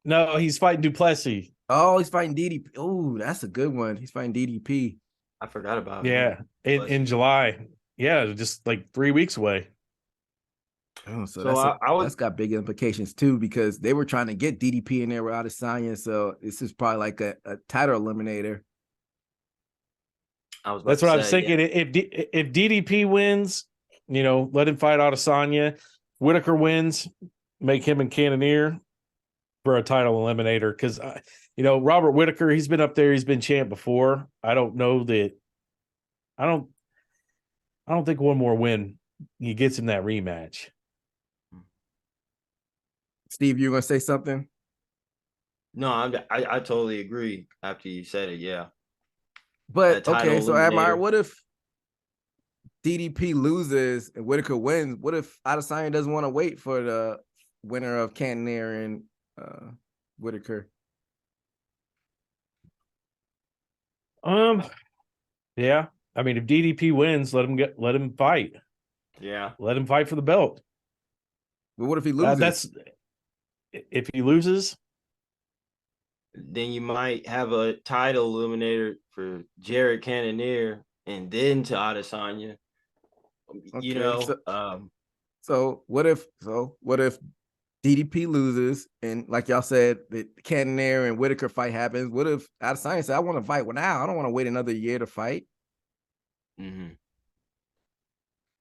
No, he's fighting Duplessis. Oh, he's fighting DDP. Oh, that's a good one. He's fighting DDP. I forgot about it. Yeah, in July. Yeah, just like 3 weeks away. Oh, so that's got big implications too, because they were trying to get DDP in there with Adesanya. So this is probably like a title eliminator. That's what I was thinking. Yeah. If DDP wins, you know, let him fight Adesanya. Whittaker wins, make him and Cannonier for a title eliminator. Because you know, Robert Whittaker, he's been up there, he's been champ before. I don't know that. I don't think one more win he gets him that rematch. Steve, you gonna say something? No, I totally agree after you said it. Yeah, but okay, so Admire, what if DDP loses and Whittaker wins? What if Adesanya doesn't want to wait for the winner of Cannonier and Whittaker? Yeah. I mean, if DDP wins, let him fight. Yeah, let him fight for the belt. But what if he loses? If he loses, then you might have a title eliminator for Jared Cannonier and then to Adesanya. Okay, you know, so what if DDP loses and, like y'all said, the Cannonier and Whittaker fight happens? What if Adesanya said, "I want to fight now. I don't want to wait another year to fight"? Mm-hmm.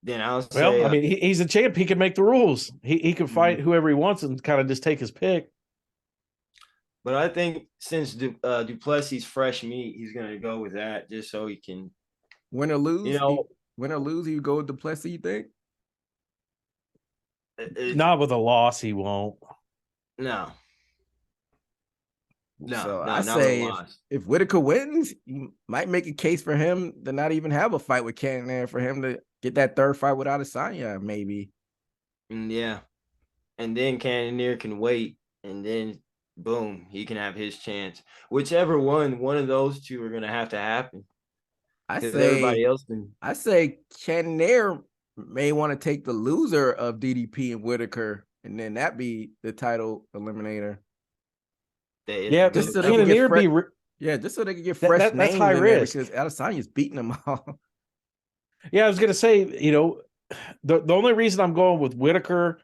Then I'll say, well, I mean, he's a champ. He can make the rules. He can fight whoever he wants and kind of just take his pick. But I think since Duplessis fresh meat, he's going to go with that just so he can win or lose. You know, win or lose, he would go with Duplessis. You think? Not with a loss, he won't. No. So I say if Whittaker wins, you might make a case for him to not even have a fight with Cannonier, for him to get that third fight with Adesanya, maybe. Yeah. And then Cannonier can wait, and then boom, he can have his chance. Whichever one of those two are going to happen. I say Cannonier may want to take the loser of DDP and Whittaker, and then that be the title eliminator. Yeah, just so they can just so they can get fresh names. That's high risk because Adesanya's beating them all. Yeah, I was gonna say, you know, the only reason I'm going with Whittaker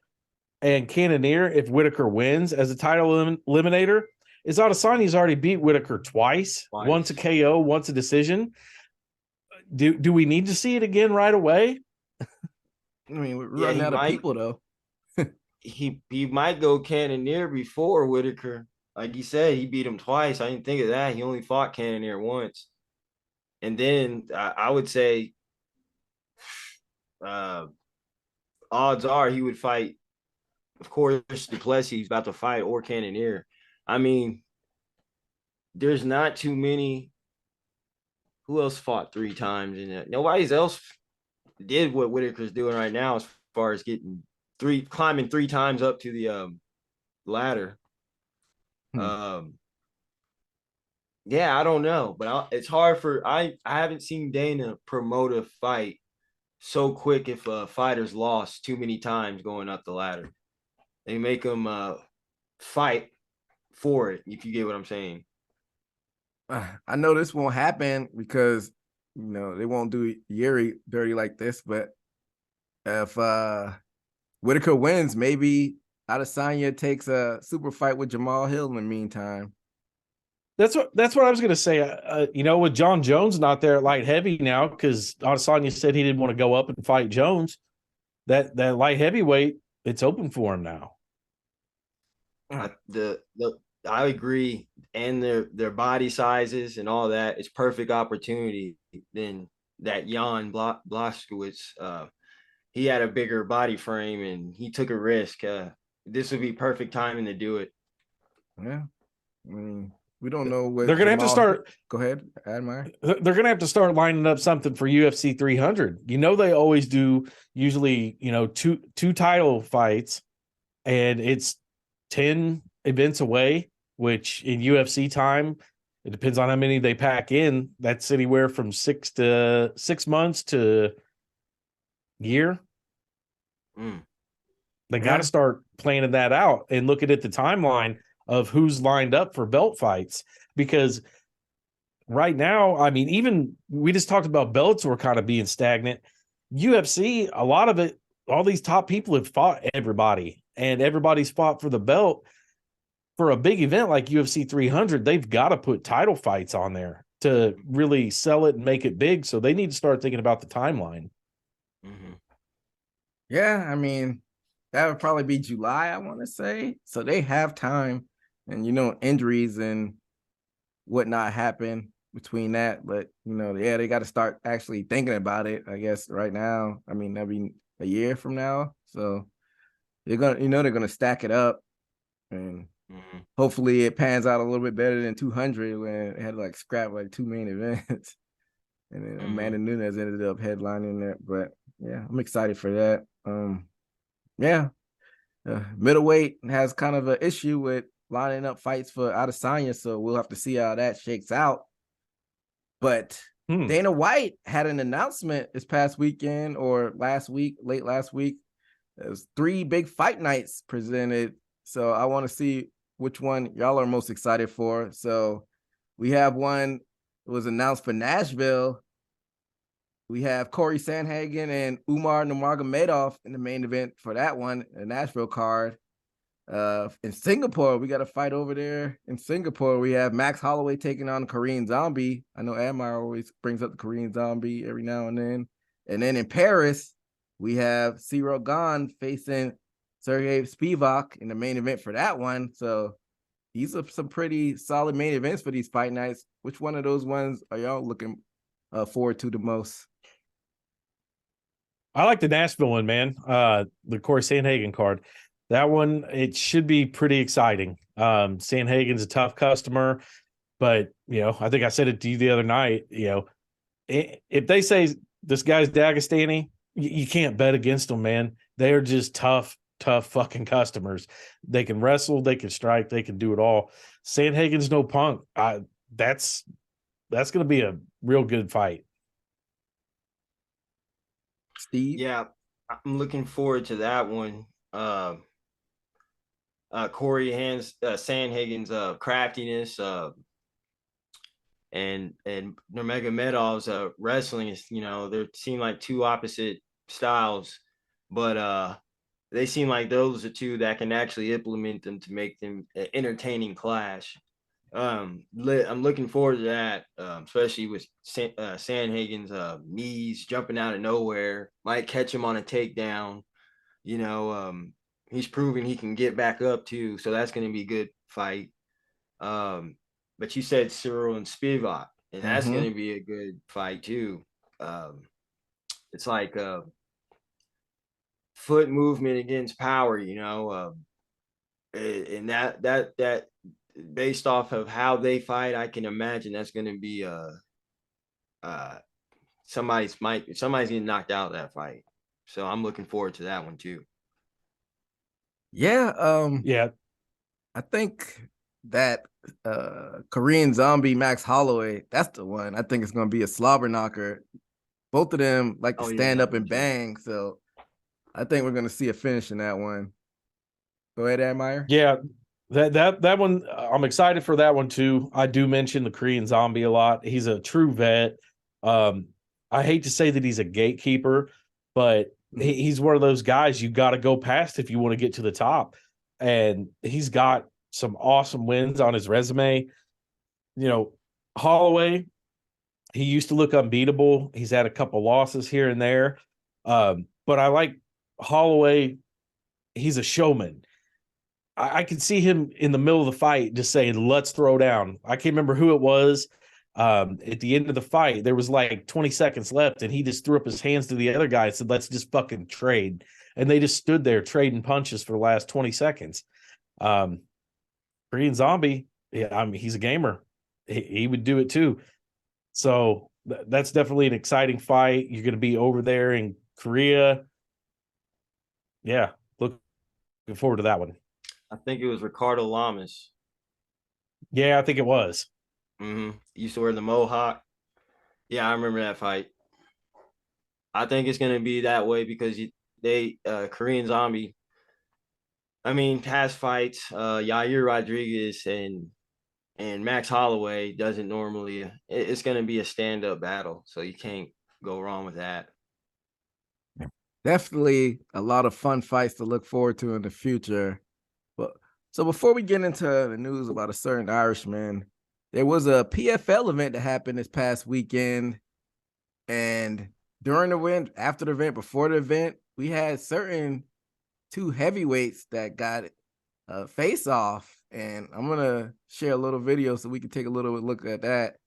and Cannonier, if Whittaker wins as a title eliminator, is Adesanya's already beat Whittaker twice. Once a KO, once a decision. Do we need to see it again right away? I mean, we're running out of people though. he might go Cannonier before Whittaker. like you said, he beat him twice. I didn't think of that. He only fought Cannonier once. And then I would say uh, odds are he would fight, of course, Duplessis. He's about to fight, or Cannonier. I mean, there's not too many. Who else fought 3 times in that? Nobody else did what Whitaker's doing right now as far as climbing 3 times up to the ladder. Hmm. Yeah, I don't know, but it's hard for I haven't seen Dana promote a fight so quick if a fighter's lost too many times going up the ladder. They make them fight for it, if you get what I'm saying. I know this won't happen because they won't do Yuri dirty like this, but if Whitaker wins, maybe Adesanya takes a super fight with Jamal Hill in the meantime. That's what I was going to say. With John Jones not there at light heavy now, because Adesanya said he didn't want to go up and fight Jones. That light heavyweight, it's open for him now. I agree, and their body sizes and all that. It's perfect opportunity. Then that Jan Blachowicz, he had a bigger body frame and he took a risk. This would be perfect timing to do it. Yeah, I mean, we don't know what they're going to have to start. Go ahead, Admire. They're going to have to start lining up something for UFC 300. They always do usually two title fights, and it's 10 events away. Which in UFC time, it depends on how many they pack in. That's anywhere from 6 months to year. They got to start planning that out and looking at the timeline of who's lined up for belt fights. Because right now, I mean, even we just talked about Bellator kind of being stagnant. UFC, a lot of it, all these top people have fought everybody, and everybody's fought for the belt. For a big event like UFC 300, they've got to put title fights on there to really sell it and make it big. So they need to start thinking about the timeline. Mm-hmm. Yeah, I mean, that would probably be July, I want to say. So they have time, and injuries and whatnot happen between that. But they got to start actually thinking about it, I guess, right now. I mean, that'll be a year from now. So they're gonna stack it up, and hopefully it pans out a little bit better than 200 when it had to scrap 2 main events. And then Amanda Nunes ended up headlining that. But yeah, I'm excited for that. Middleweight has kind of an issue with lining up fights for Adesanya, so we'll have to see how that shakes out. But Dana White had an announcement this past weekend or late last week. There was 3 big fight nights presented. So I want to see which one y'all are most excited for. So we have one that was announced for Nashville. We have Corey Sandhagen and Umar Nurmagomedov in the main event for that one, the Nashville card. In Singapore, we got a fight over there. In Singapore, we have Max Holloway taking on Korean Zombie. I know Admire always brings up the Korean Zombie every now and then. And then in Paris, we have Cyril Gane facing Sergey Spivak in the main event for that one. So these are some pretty solid main events for these fight nights. Which one of those ones are y'all looking forward to the most? I like the Nashville one, man. The Corey Sandhagen card. That one, it should be pretty exciting. Sandhagen's a tough customer, but I think I said it to you the other night. If they say this guy's Dagestani, you can't bet against them, man. They are just tough fucking customers. They can wrestle, they can strike, they can do it all. Sandhagen's no punk. That's going to be a real good fight. Steve? Yeah, I'm looking forward to that one. Corey Sandhagen's craftiness and Nurmagomedov's wrestling is, they seem like 2 opposite styles, but they seem like those are 2 that can actually implement them to make them an entertaining clash. I'm looking forward to that, especially with Sandhagen's knees jumping out of nowhere. Might catch him on a takedown. He's proven he can get back up too, so that's going to be a good fight. But you said Cyril and Spivak, and that's Mhm. going to be a good fight too. It's like foot movement against power, and that based off of how they fight, I can imagine that's going to be somebody's getting knocked out of that fight. So I'm looking forward to that one too. Yeah, Yeah, I think that Korean Zombie Max Holloway, that's the one. I think it's gonna be a slobber knocker. Both of them like to stand that up one and too. bang. So I think we're gonna see a finish in that one. Go ahead, Admire. yeah. That one, I'm excited for that one too. I do mention the Korean Zombie a lot. He's a true vet. I hate to say that he's a gatekeeper, but he's one of those guys you got to go past if you want to get to the top. And he's got some awesome wins on his resume. Holloway, he used to look unbeatable. He's had a couple losses here and there. But I like Holloway. He's a showman. I can see him in the middle of the fight just saying, let's throw down. I can't remember who it was. At the end of the fight, there was like 20 seconds left, and he just threw up his hands to the other guy and said, let's just fucking trade. And they just stood there trading punches for the last 20 seconds. Korean Zombie, yeah, I mean, he's a gamer. He would do it too. So that's definitely an exciting fight. You're going to be over there in Korea. Yeah, looking forward to that one. I think it was Ricardo Lamas. Yeah, I think it was. Used to wear the mohawk. Yeah, I remember that fight. I think it's going to be that way because Korean Zombie. I mean, past fights, Yair Rodriguez and Max Holloway doesn't normally. It's going to be a stand-up battle, so you can't go wrong with that. Definitely a lot of fun fights to look forward to in the future. But so before we get into the news about a certain Irishman, there was a PFL event that happened this past weekend. And during the event, after the event, before the event, we had certain two heavyweights that got a face off. And I'm going to share a little video so we can take a little look at that.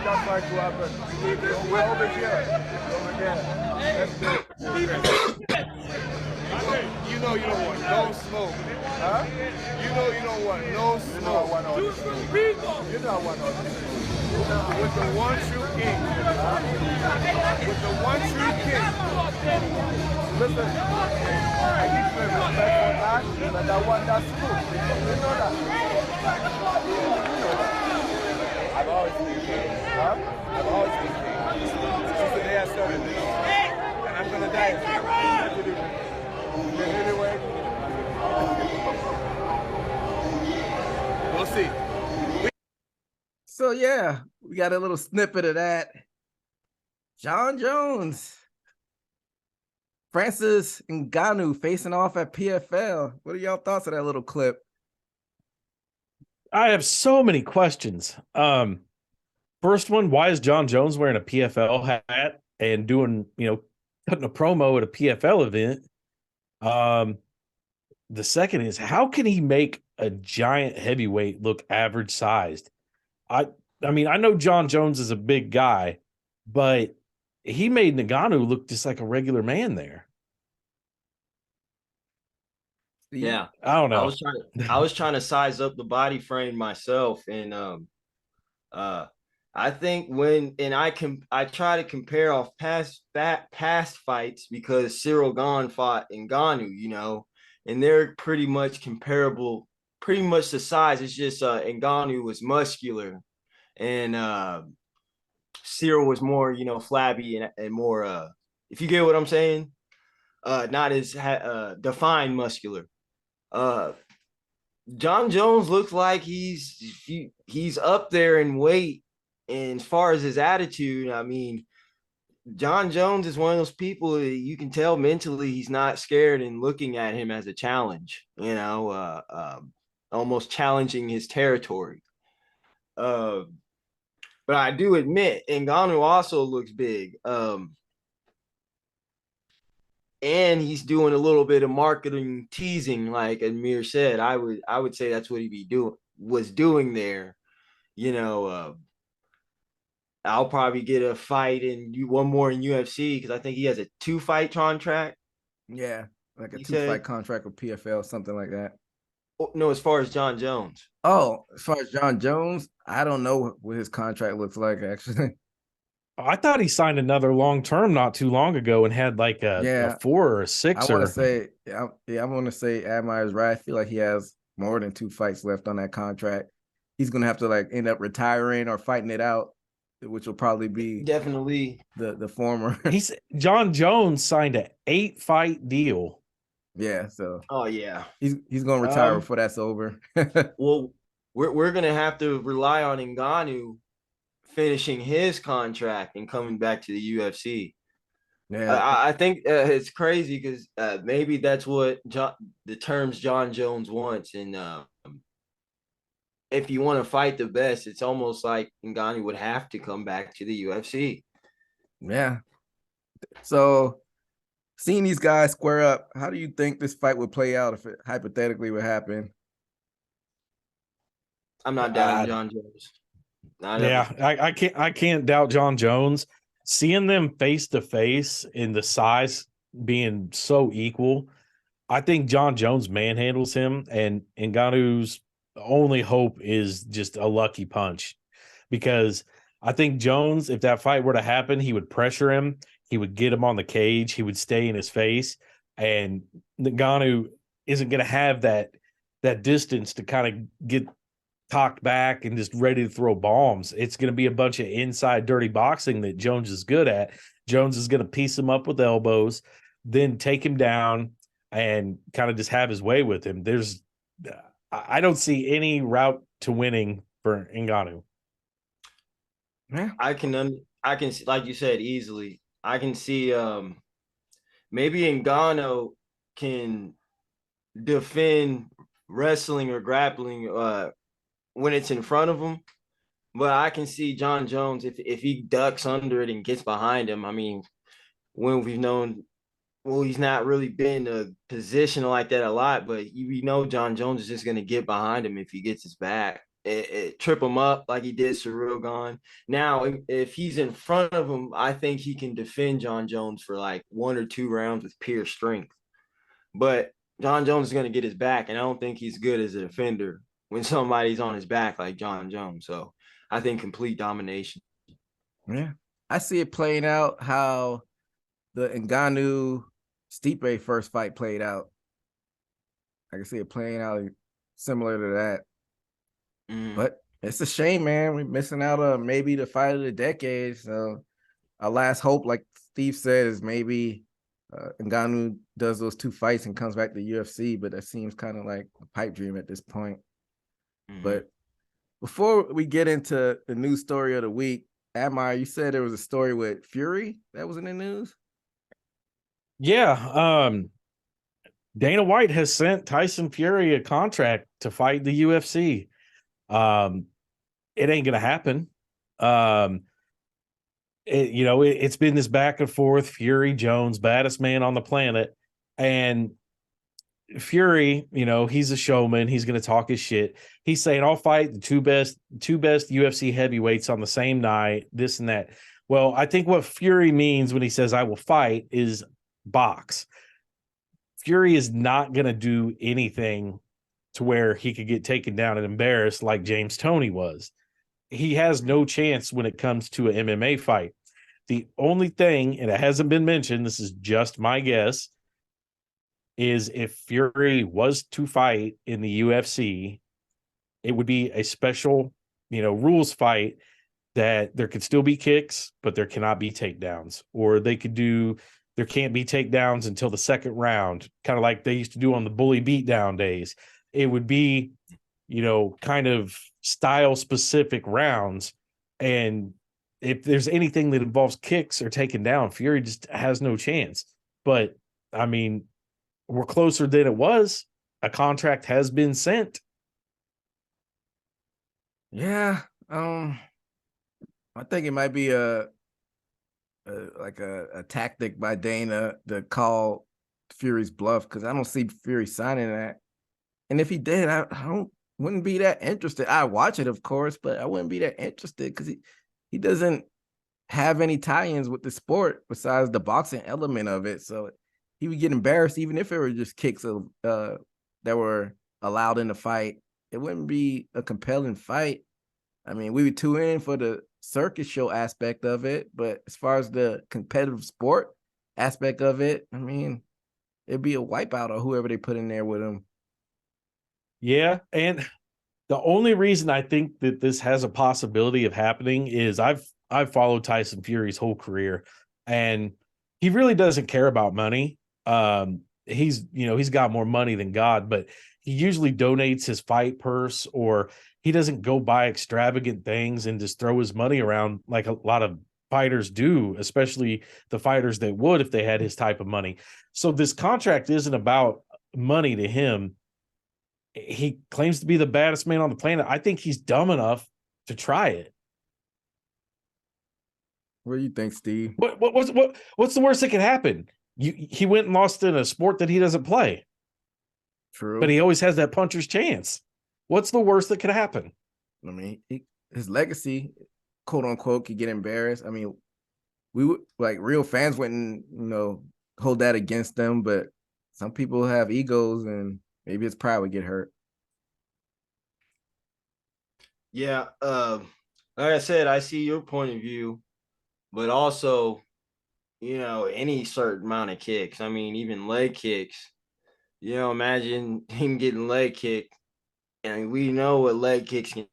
That's going to happen. We're over here. Over here. Let's do it. You know you don't want no smoke. Huh? You know you don't want no smoke. You know I want all this smoke. You know I want all this smoke. With the one true king. With the one true king. Listen, I give you respect for that, but I want that smoke. You know that. You know that. I've always been king. Huh? I've always been king. Since the day I started this. And I'm gonna die. Anyway. We'll see. So yeah, we got a little snippet of that. John Jones, Francis Ngannou facing off at PFL. What are y'all thoughts of that little clip? I have so many questions. First one, why is John Jones wearing a PFL hat and doing, cutting a promo at a PFL event? The second is, how can he make a giant heavyweight look average sized? I mean, I know John Jones is a big guy, but he made Ngannou look just like a regular man there. Yeah, I don't know. I was trying to size up the body frame myself, and I think I try to compare off past fights because Cyril Gane fought Ngannou, and they're pretty much comparable, pretty much the size. It's just Ngannou was muscular, and Cyril was more, flabby and more, if you get what I'm saying, not as defined muscular. John Jones looks like he's up there in weight, And as far as his attitude, I mean, John Jones is one of those people that you can tell mentally he's not scared and looking at him as a challenge, almost challenging his territory. But I do admit Ngannou also looks big. And he's doing a little bit of marketing teasing, like Amir said. I would say that's what he was doing there. I'll probably get a fight and one more in UFC because I think he has a 2-fight contract. Yeah, like a 2-fight contract with PFL, something like that. No, as far as John Jones. Oh, as far as John Jones, I don't know what his contract looks like, actually. I thought he signed another long term not too long ago and had like a 4 or a 6. I want to say Admire is right. I feel like he has more than 2 fights left on that contract. He's gonna have to like end up retiring or fighting it out, which will probably be definitely the former. John Jones signed an 8-fight deal. Yeah, so he's gonna retire before that's over. Well, we're gonna have to rely on Ngannou finishing his contract and coming back to the UFC. Yeah, I think it's crazy because maybe that's what the terms John Jones wants, and if you want to fight the best, it's almost like Ngannou would have to come back to the UFC. Yeah. So, seeing these guys square up, how do you think this fight would play out if it hypothetically would happen? I'm not doubting John Jones. I can't doubt John Jones. Seeing them face to face in the size being so equal, I think John Jones manhandles him, and Ngannou's only hope is just a lucky punch, because I think Jones, if that fight were to happen, he would pressure him. He would get him on the cage. He would stay in his face, and Ngannou isn't going to have that distance to kind of get cocked back and just ready to throw bombs. It's going to be a bunch of inside dirty boxing that Jones is good at. Jones is going to piece him up with elbows, then take him down and kind of just have his way with him. I don't see any route to winning for Ngannou. Yeah. I can like you said, easily. I can see maybe Ngannou can defend wrestling or grappling when it's in front of him, but I can see John Jones if he ducks under it and gets behind him. I mean, when we've known, well, he's not really been in a position like that a lot, but we know John Jones is just going to get behind him if he gets his back. Trip him up like he did Ciryl Gane. Now, if he's in front of him, I think he can defend John Jones for like 1 or 2 rounds with pure strength. But John Jones is going to get his back, and I don't think he's good as a defender when somebody's on his back like John Jones. So I think complete domination. Yeah. I see it playing out how the Ngannou Stipe first fight played out. I can see it playing out similar to that. But it's a shame, man. We're missing out on maybe the fight of the decade. So our last hope, like Steve said, is maybe Ngannou does those 2 fights and comes back to UFC, but that seems kind of like a pipe dream at this point. But before we get into the news story of the week, Admire, you said there was a story with Fury that was in the news? Yeah. Dana White has sent Tyson Fury a contract to fight the UFC. It ain't gonna happen. It's been this back and forth. Fury, Jones, baddest man on the planet, and Fury, he's a showman. He's gonna talk his shit. He's saying, "I'll fight the two best UFC heavyweights on the same night." This and that. Well, I think what Fury means when he says "I will fight" is box. Fury is not gonna do anything to where he could get taken down and embarrassed like James Toney was. He has no chance when it comes to an MMA fight. The only thing, and it hasn't been mentioned, this is just my guess, is if Fury was to fight in the UFC, it would be a special, rules fight that there could still be kicks, but there cannot be takedowns. Or there can't be takedowns until the second round, kind of like they used to do on the bully beatdown days. It would be, kind of style specific rounds, And if there's anything that involves kicks or taking down, Fury just has no chance. But I mean, we're closer than it was. A contract has been sent. Yeah. I think it might be a tactic by Dana to call Fury's bluff, because I don't see Fury signing that. And if he did, I wouldn't be that interested. I watch it, of course, but I wouldn't be that interested because he doesn't have any tie-ins with the sport besides the boxing element of it. So he would get embarrassed even if it were just kicks that were allowed in the fight. It wouldn't be a compelling fight. I mean, we would tune in for the circus show aspect of it, but as far as the competitive sport aspect of it, I mean, it'd be a wipeout or whoever they put in there with him. Yeah, and the only reason I think that this has a possibility of happening is I've followed Tyson Fury's whole career, and he really doesn't care about money. He's got more money than God, but he usually donates his fight purse, or he doesn't go buy extravagant things and just throw his money around like a lot of fighters do, especially the fighters that would if they had his type of money. So this contract isn't about money to him. He claims to be the baddest man on the planet. I think he's dumb enough to try it. What do you think, Steve? What's the worst that could happen? He went and lost in a sport that he doesn't play. True. But he always has that puncher's chance. What's the worst that could happen? I mean, his legacy, quote unquote, could get embarrassed. I mean, we would, like, real fans wouldn't, hold that against them, but some people have egos and maybe his pride would get hurt. Yeah, like I said, I see your point of view, but also, any certain amount of kicks. I mean, even leg kicks. Imagine him getting leg kicked, and we know what leg kicks can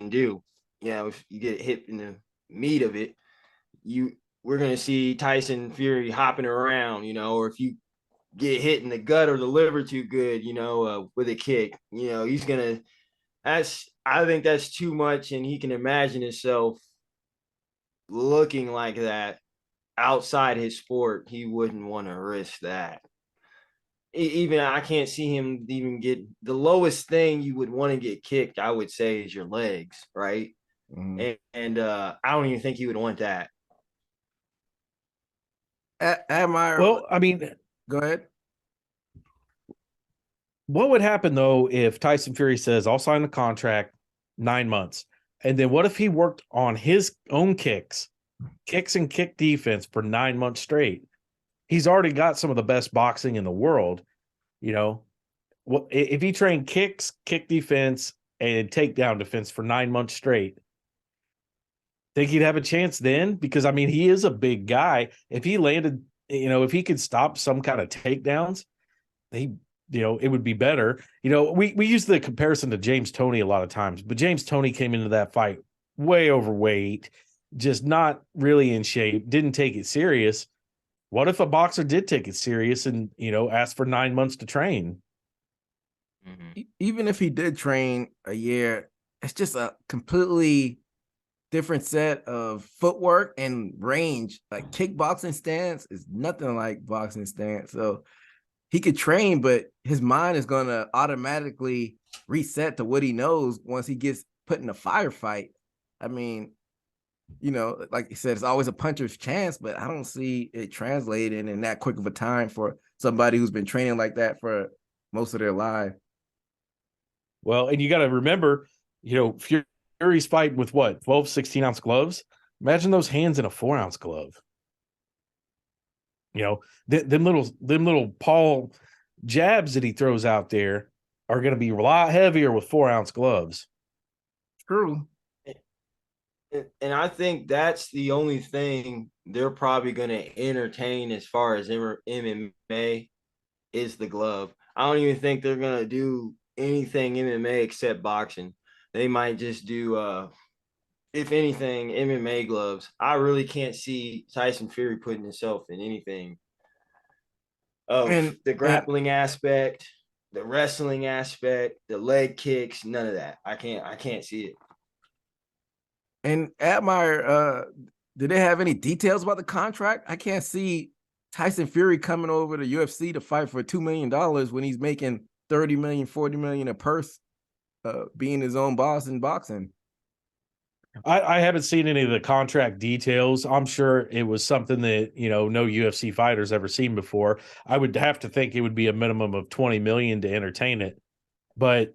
do. If you get hit in the meat of it, we're gonna see Tyson Fury hopping around, or if you get hit in the gut or the liver too good, with a kick, he's gonna. I think that's too much, and he can imagine himself looking like that outside his sport. He wouldn't want to risk that. Even I can't see him even get the lowest thing you would want to get kicked. I would say is your legs, right? Mm-hmm. And I don't even think he would want that. Well, I mean, go ahead. What would happen though if Tyson Fury says, "I'll sign the contract 9 months," and then what if he worked on his own kicks and kick defense for 9 months straight? He's already got some of the best boxing in the world. If he trained kicks, kick defense, and takedown defense for 9 months straight, think he'd have a chance then? Because I mean, he is a big guy. If he landed, if he could stop some kind of takedowns, it would be better. We use the comparison to James Toney a lot of times, but James Toney came into that fight way overweight, just not really in shape, didn't take it serious. What if a boxer did take it serious and, asked for 9 months to train? Mm-hmm. Even if he did train a year, it's just a completely different set of footwork and range. Like, kickboxing stance is nothing like boxing stance. So he could train, but his mind is going to automatically reset to what he knows once he gets put in a firefight. I mean, like you said, it's always a puncher's chance, but I don't see it translating in that quick of a time for somebody who's been training like that for most of their life. Well, and you got to remember, Fury's fighting with what, 12, 16-ounce gloves? Imagine those hands in a 4-ounce glove. Them little Paul jabs that he throws out there are going to be a lot heavier with 4-ounce gloves. True. And I think that's the only thing they're probably going to entertain as far as MMA is the glove. I don't even think they're going to do anything MMA except boxing. They might just do, if anything, MMA gloves. I really can't see Tyson Fury putting himself in anything of the grappling aspect, the wrestling aspect, the leg kicks, none of that. I can't see it. And Admire, did they have any details about the contract? I can't see Tyson Fury coming over to UFC to fight for $2 million when he's making 30 million, 40 million a purse, being his own boss in boxing. I haven't seen any of the contract details. I'm sure it was something that, no UFC fighter's ever seen before. I would have to think it would be a minimum of 20 million to entertain it. But,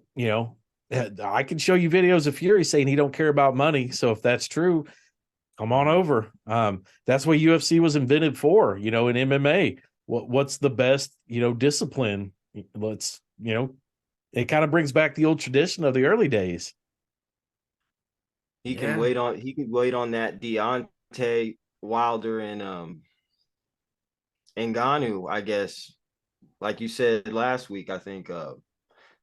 I can show you videos of Fury saying he don't care about money. So if that's true, come on over. That's what UFC was invented for, in MMA. What's the best, discipline? Let's, it kind of brings back the old tradition of the early days. He could wait on that Deontay Wilder and Ngannou, I guess. Like you said last week, I think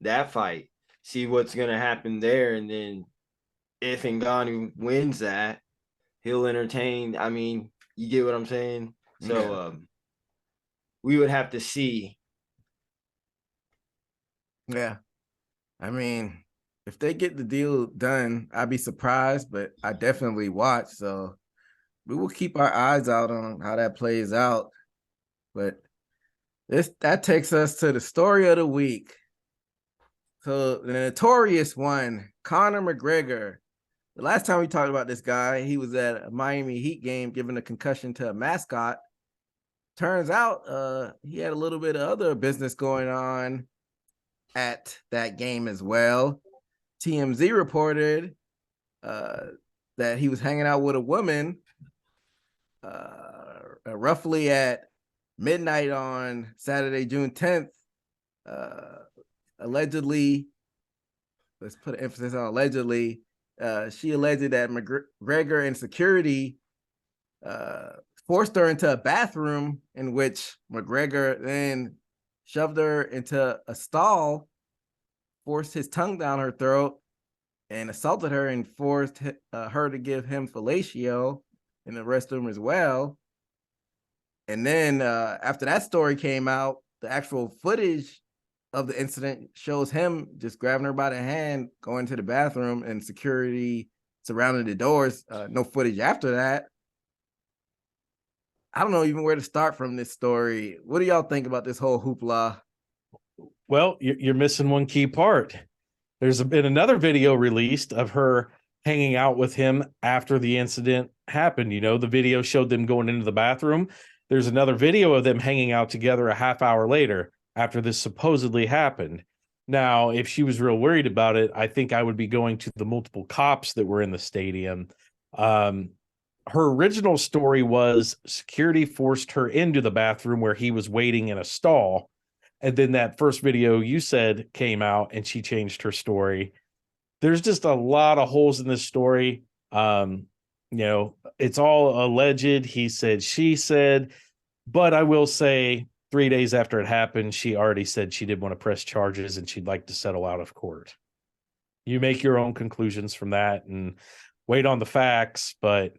that fight. See what's gonna happen there, and then if Ngannou wins that, he'll entertain. I mean, you get what I'm saying? So we would have to see. Yeah. I mean, if they get the deal done, I'd be surprised, but I definitely watch. So we will keep our eyes out on how that plays out. But that takes us to the story of the week. So the notorious one, Conor McGregor. The last time we talked about this guy, he was at a Miami Heat game giving a concussion to a mascot. Turns out he had a little bit of other business going on at that game as well. TMZ reported that he was hanging out with a woman roughly at midnight on Saturday, June 10th. Allegedly, let's put an emphasis on allegedly, she alleged that McGregor and security forced her into a bathroom in which McGregor then shoved her into a stall, forced his tongue down her throat, and assaulted her and forced her to give him fellatio in the restroom as well. And then after that story came out, the actual footage of the incident shows him just grabbing her by the hand, going to the bathroom, and security surrounding the doors. No footage after that. I don't know even where to start from this story. What do y'all think about this whole hoopla? Well, you're missing one key part. There's been another video released of her hanging out with him after the incident happened. The video showed them going into the bathroom. There's another video of them hanging out together a half hour later after this supposedly happened. Now, if she was real worried about it, I think I would be going to the multiple cops that were in the stadium. Her original story was security forced her into the bathroom where he was waiting in a stall. And then that first video you said came out and she changed her story. There's just a lot of holes in this story. It's all alleged. He said, she said, but I will say 3 days after it happened, she already said she did want to press charges and she'd like to settle out of court. You make your own conclusions from that and wait on the facts, but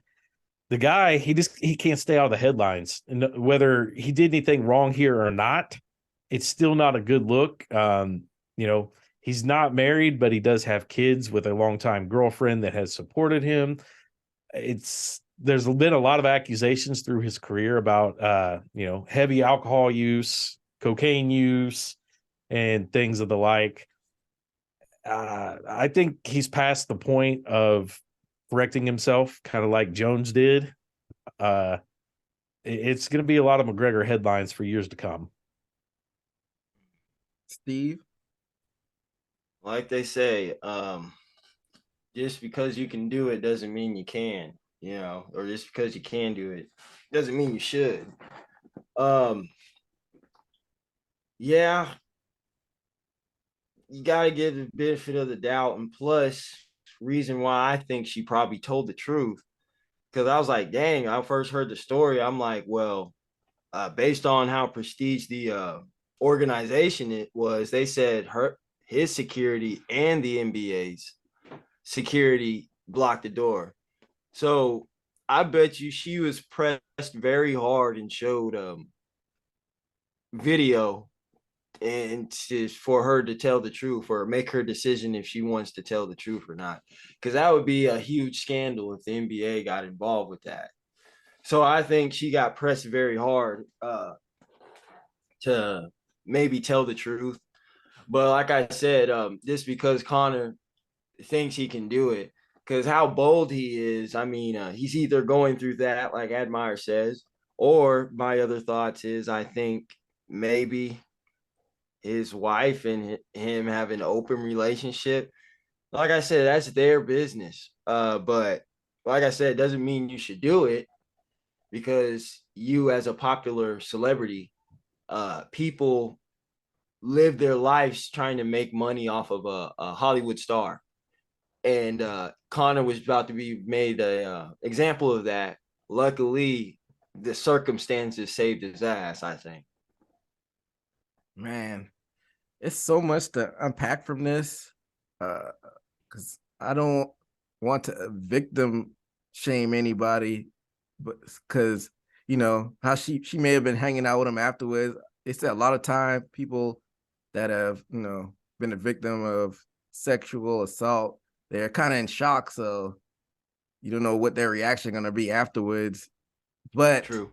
the guy, he can't stay out of the headlines. And whether he did anything wrong here or not, it's still not a good look. He's not married, but he does have kids with a longtime girlfriend that has supported him. There's been a lot of accusations through his career about, heavy alcohol use, cocaine use, and things of the like. I think he's past the point of correcting himself, kind of like Jones did. It's going to be a lot of McGregor headlines for years to come. Steve? Like they say, just because you can do it doesn't mean you can, or just because you can do it doesn't mean you should. Yeah, you got to give the benefit of the doubt. And plus, reason why I think she probably told the truth, because I was like, dang, I first heard the story. I'm like, well, based on how prestige the organization it was, they said his security and the NBA's security blocked the door. So I bet you she was pressed very hard and showed video and just for her to tell the truth or make her decision if she wants to tell the truth or not. Because that would be a huge scandal if the NBA got involved with that. So I think she got pressed very hard to maybe tell the truth. But like I said, just because Conor thinks he can do it, because how bold he is, I mean, he's either going through that, like Admire says, or my other thoughts is I think maybe his wife and him have an open relationship. Like I said, that's their business. But like I said, it doesn't mean you should do it, because you as a popular celebrity, people live their lives trying to make money off of a Hollywood star. And Conor was about to be made a example of that. Luckily, the circumstances saved his ass, I think. Man, it's so much to unpack from this. Because I don't want to victim shame anybody, but because how she may have been hanging out with him afterwards. They said a lot of time people that have been a victim of sexual assault, they're kind of in shock, so you don't know what their reaction going to be afterwards. But True.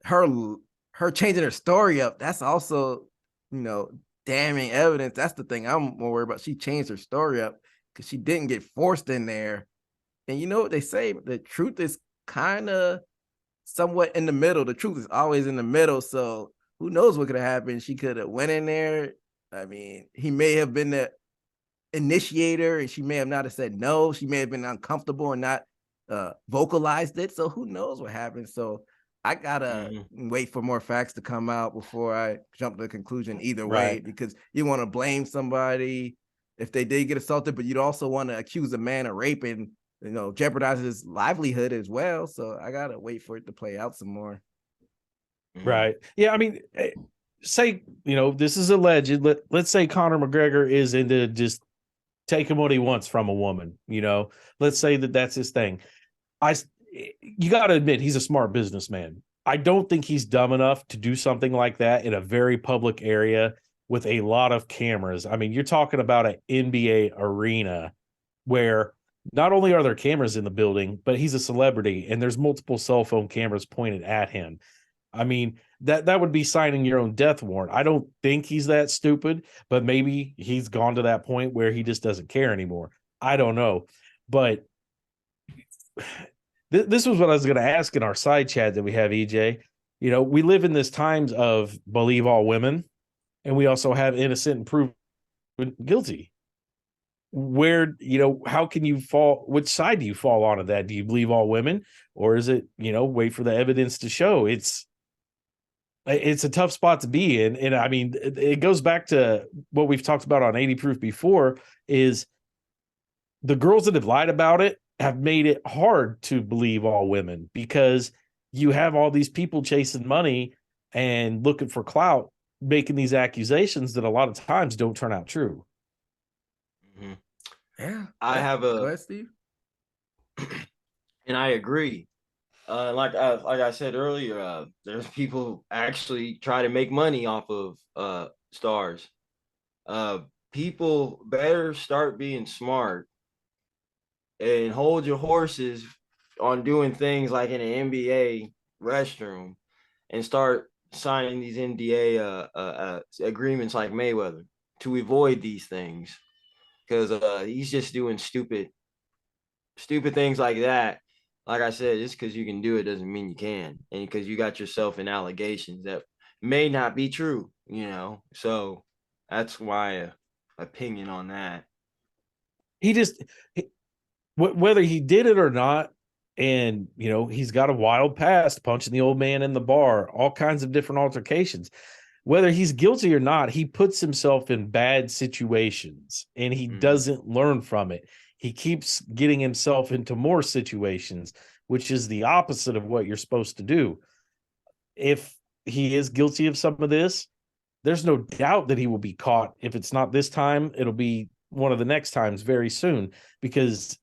her changing her story up, that's also damning evidence. That's the thing I'm more worried about. She changed her story up because she didn't get forced in there. And you know what they say, the truth is kind of somewhat in the middle. The truth is always in the middle. So who knows what could have happened? She could have went in there. I mean, he may have been the initiator and she may have not have said no. She may have been uncomfortable and not vocalized it. So who knows what happened? So I gotta wait for more facts to come out before I jump to the conclusion either way, because you want to blame somebody if they did get assaulted, but you'd also want to accuse a man of rape and jeopardize his livelihood as well. So I gotta wait for it to play out some more. Right. Yeah. I mean, say, this is alleged. Let's say Conor McGregor is into just taking what he wants from a woman. Let's say that's his thing. You got to admit, he's a smart businessman. I don't think he's dumb enough to do something like that in a very public area with a lot of cameras. I mean, you're talking about an NBA arena where not only are there cameras in the building, but he's a celebrity and there's multiple cell phone cameras pointed at him. I mean, that would be signing your own death warrant. I don't think he's that stupid, but maybe he's gone to that point where he just doesn't care anymore. I don't know. But this was what I was going to ask in our side chat that we have, EJ. We live in this times of believe all women, and we also have innocent and proven guilty. Where, how can you fall? Which side do you fall on of that? Do you believe all women, or is it, wait for the evidence to show? It's a tough spot to be in. And I mean, it goes back to what we've talked about on 80 Proof before, is the girls that have lied about it have made it hard to believe all women, because you have all these people chasing money and looking for clout, making these accusations that a lot of times don't turn out true. Mm-hmm. Yeah. I have Go ahead, Steve. And I agree. Like I said earlier, there's people who actually try to make money off of stars. People better start being smart and hold your horses on doing things like in an NBA restroom, and start signing these NDA agreements like Mayweather to avoid these things, because he's just doing stupid things like that. Like I said, just because you can do it doesn't mean you can, and because you got yourself in allegations that may not be true, So that's my opinion on that. Whether he did it or not, and he's got a wild past, punching the old man in the bar, all kinds of different altercations. Whether he's guilty or not, he puts himself in bad situations and he doesn't learn from it. He keeps getting himself into more situations, which is the opposite of what you're supposed to do. If he is guilty of some of this, there's no doubt that he will be caught. If it's not this time, it'll be one of the next times very soon, because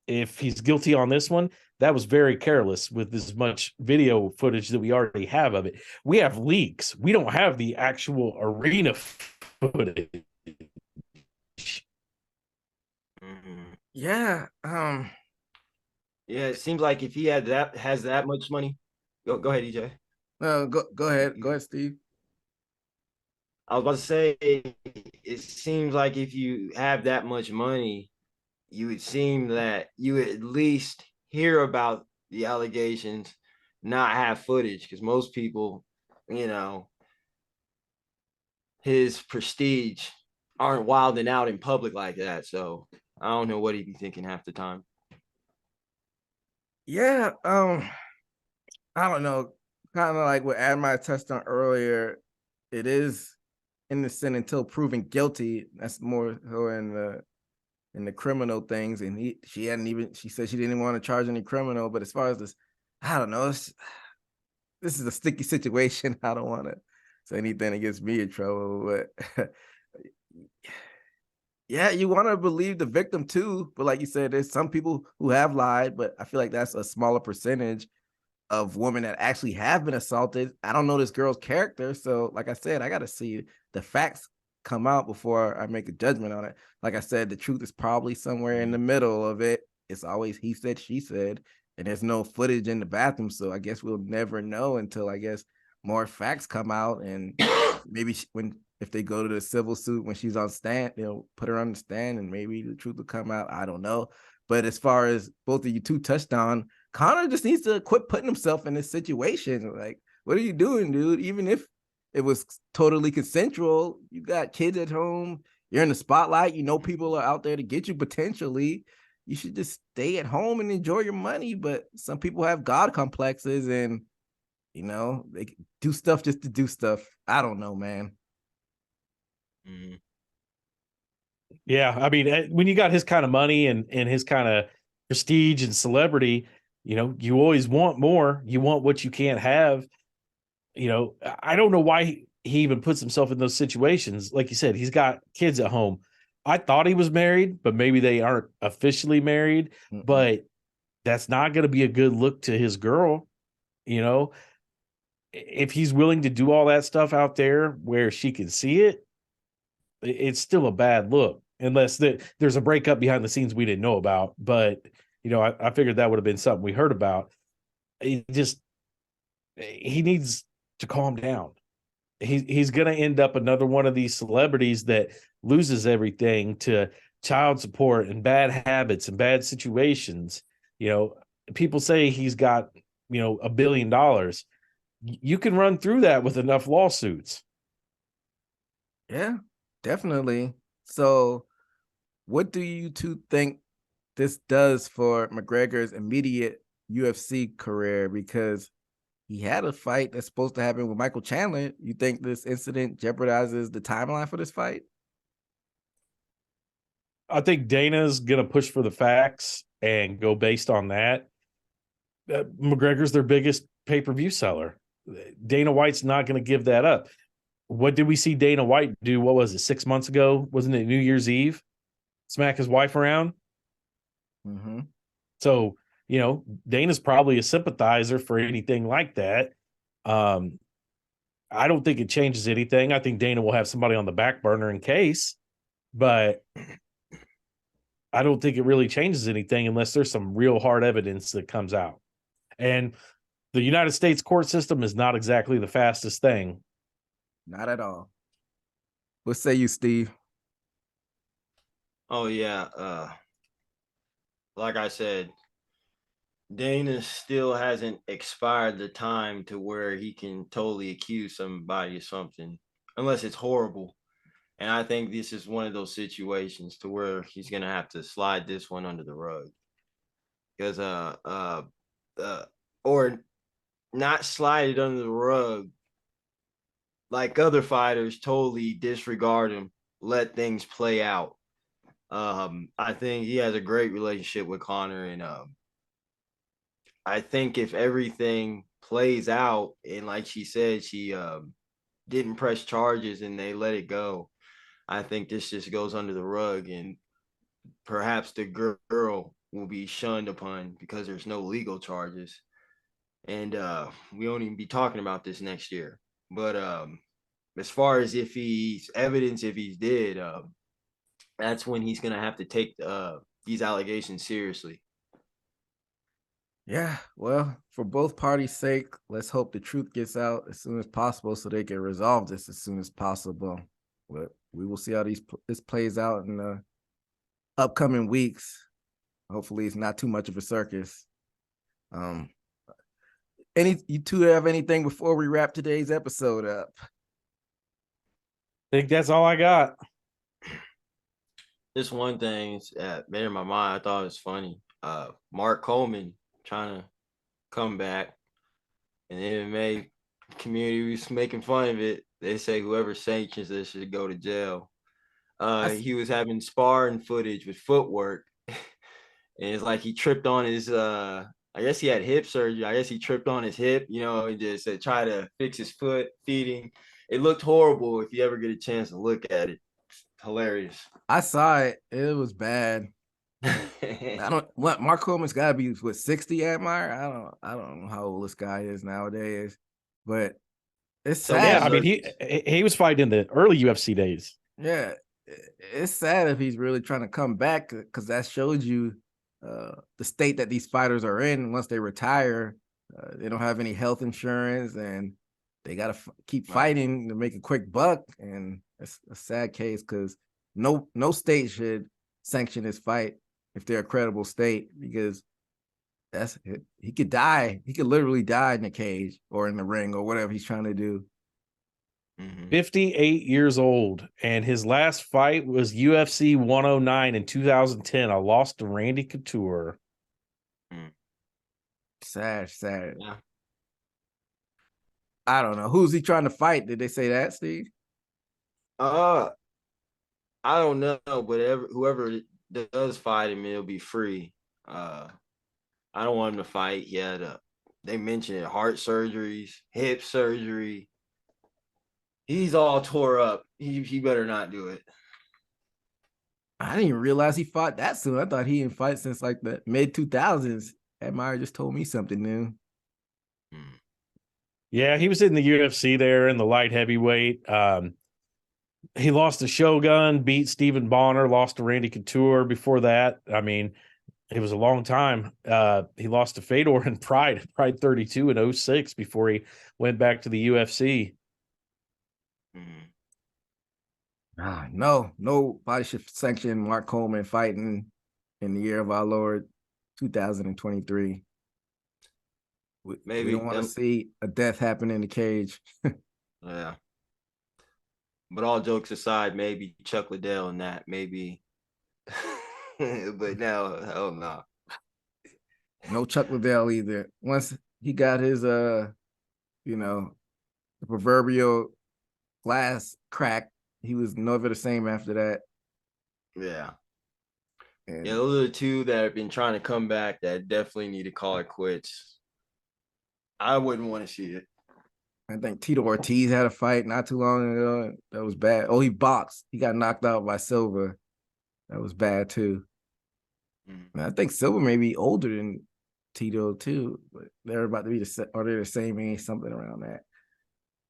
if he's guilty on this one, that was very careless with as much video footage that we already have of it. We have leaks. We don't have the actual arena footage. Mhm. Yeah. Yeah, it seems like if he has that much money. Go ahead, EJ. Go ahead. Go ahead, Steve. I was about to say, it seems like if you have that much money, you would seem that you would at least hear about the allegations, not have footage, because most people, you know, his prestige aren't wilding out in public like that. So I don't know what he'd be thinking half the time. Yeah. I don't know. Kind of like what Admire touched on earlier. It is innocent until proven guilty. That's more so in the criminal things. And she said she didn't even want to charge any criminal. But as far as this, I don't know. This is a sticky situation. I don't want to say anything that gets me in trouble. But yeah, you want to believe the victim too. But like you said, there's some people who have lied, but I feel like that's a smaller percentage of women that actually have been assaulted. I don't know this girl's character. So, like I said, I got to see the facts come out before I make a judgment on it. Like I said, the truth is probably somewhere in the middle of it. It's always he said, she said, and there's no footage in the bathroom. So I guess we'll never know until I guess more facts come out. And maybe if they go to the civil suit when she's on stand, put her on the stand and maybe the truth will come out. I don't know. But as far as both of you two touched on, Conor just needs to quit putting himself in this situation. Like, what are you doing, dude? Even if it was totally consensual, you got kids at home, you're in the spotlight, people are out there to get you potentially. You should just stay at home and enjoy your money. But some people have God complexes and, they do stuff just to do stuff. I don't know, man. Mm-hmm. Yeah, I mean, when you got his kind of money and his kind of prestige and celebrity, you always want more. You want what you can't have. I don't know why he even puts himself in those situations. Like you said, he's got kids at home. I thought he was married, but maybe they aren't officially married. Mm-mm. But that's not going to be a good look to his girl. If he's willing to do all that stuff out there where she can see it, it's still a bad look. Unless there's a breakup behind the scenes we didn't know about. But, I figured that would have been something we heard about. He needs to calm down. He's going to end up another one of these celebrities that loses everything to child support and bad habits and bad situations. People say he's got, $1 billion. You can run through that with enough lawsuits. Yeah, definitely. So what do you two think this does for McGregor's immediate UFC career? Because he had a fight that's supposed to happen with Michael Chandler. You think this incident jeopardizes the timeline for this fight? I think Dana's going to push for the facts and go based on that. McGregor's their biggest pay-per-view seller. Dana White's not going to give that up. What did we see Dana White do? What was it, 6 months ago? Wasn't it New Year's Eve? Smack his wife around? Mm-hmm. So, Dana's probably a sympathizer for anything like that. I don't think it changes anything. I think Dana will have somebody on the back burner in case, but I don't think it really changes anything unless there's some real hard evidence that comes out. And the United States court system is not exactly the fastest thing. Not at all. What say you, Steve? Oh yeah. Like I said, Dana still hasn't expired the time to where he can totally accuse somebody of something, unless it's horrible. And I think this is one of those situations to where he's gonna have to slide this one under the rug, because or not slide it under the rug like other fighters, totally disregard him, let things play out. I think he has a great relationship with Conor, and I think if everything plays out and like she said, she didn't press charges and they let it go, I think this just goes under the rug, and perhaps the girl will be shunned upon because there's no legal charges. And we won't even be talking about this next year. But as far as if he's dead, that's when he's gonna have to take these allegations seriously. Yeah, well, for both parties' sake, let's hope the truth gets out as soon as possible so they can resolve this as soon as possible. But we will see how this plays out in the upcoming weeks. Hopefully, it's not too much of a circus. You two have anything before we wrap today's episode up? I think that's all I got. Just one thing that made in my mind, I thought it was funny. Mark Coleman trying to come back, and the MMA community was making fun of it. They say whoever sanctions this should go to jail. He was having sparring footage with footwork, and it's like he tripped on his. I guess he had hip surgery. I guess he tripped on his hip, and just try to fix his foot, feeding. It looked horrible. If you ever get a chance to look at it, it's hilarious. I saw it. It was bad. Mark Coleman's got to be 60 at Meyer. I don't know how old this guy is nowadays, but it's sad. Yeah, I mean he was fighting in the early UFC days. Yeah, it's sad if he's really trying to come back, because that shows you the state that these fighters are in once they retire. They don't have any health insurance, and they got to keep fighting to make a quick buck. And it's a sad case, because no state should sanction this fight if they're a credible state, because he could die. He could literally die in the cage or in the ring or whatever he's trying to do. 58 years old, and his last fight was UFC 109 in 2010. I lost to Randy Couture. Sad. Yeah. I don't know. Who's he trying to fight? Did they say that, Steve? I don't know, but whoever does fight him, it'll be free. I don't want him to fight. He had they mentioned it, heart surgeries, hip surgery. He's all tore up. He better not do it. I didn't even realize he fought that soon. I thought he didn't fight since like the mid 2000s. Meyer just told me something new. Yeah, he was in the UFC there in the light heavyweight. He lost to Shogun, beat Stephen Bonner, lost to Randy Couture before that. I mean, it was a long time. He lost to Fedor in Pride 32 in 06 before he went back to the UFC. Nobody should sanction Mark Coleman fighting in the year of our Lord 2023. We don't want to see a death happen in the cage. Yeah. But all jokes aside, maybe Chuck Liddell and that, maybe. But now, hell no. No Chuck Liddell either. Once he got his, the proverbial glass crack, he was never the same after that. Yeah. Yeah, those are the two that have been trying to come back that definitely need to call it quits. I wouldn't want to see it. I think Tito Ortiz had a fight not too long ago. That was bad. Oh, he boxed. He got knocked out by Silva. That was bad too. I think Silva may be older than Tito too, but they're about to be they're the same age, something around that.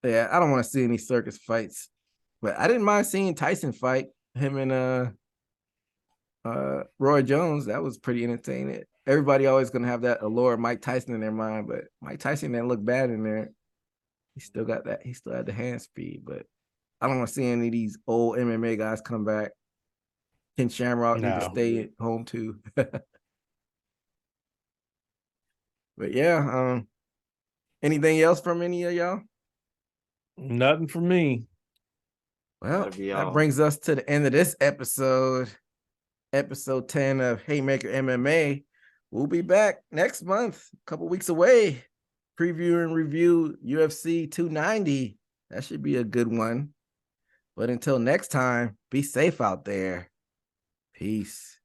Yeah, I don't want to see any circus fights, but I didn't mind seeing Tyson fight him and Roy Jones. That was pretty entertaining. Everybody always gonna have that allure of Mike Tyson in their mind, but Mike Tyson didn't look bad in there. He still got that. He still had the hand speed, but I don't want to see any of these old MMA guys come back. Ken Shamrock need to stay at home too. But yeah, anything else from any of y'all? Nothing from me. Well, that brings us to the end of this episode 10 of Haymaker MMA. We'll be back next month, a couple weeks away. Preview and review UFC 290. That should be a good one. But until next time, be safe out there. Peace.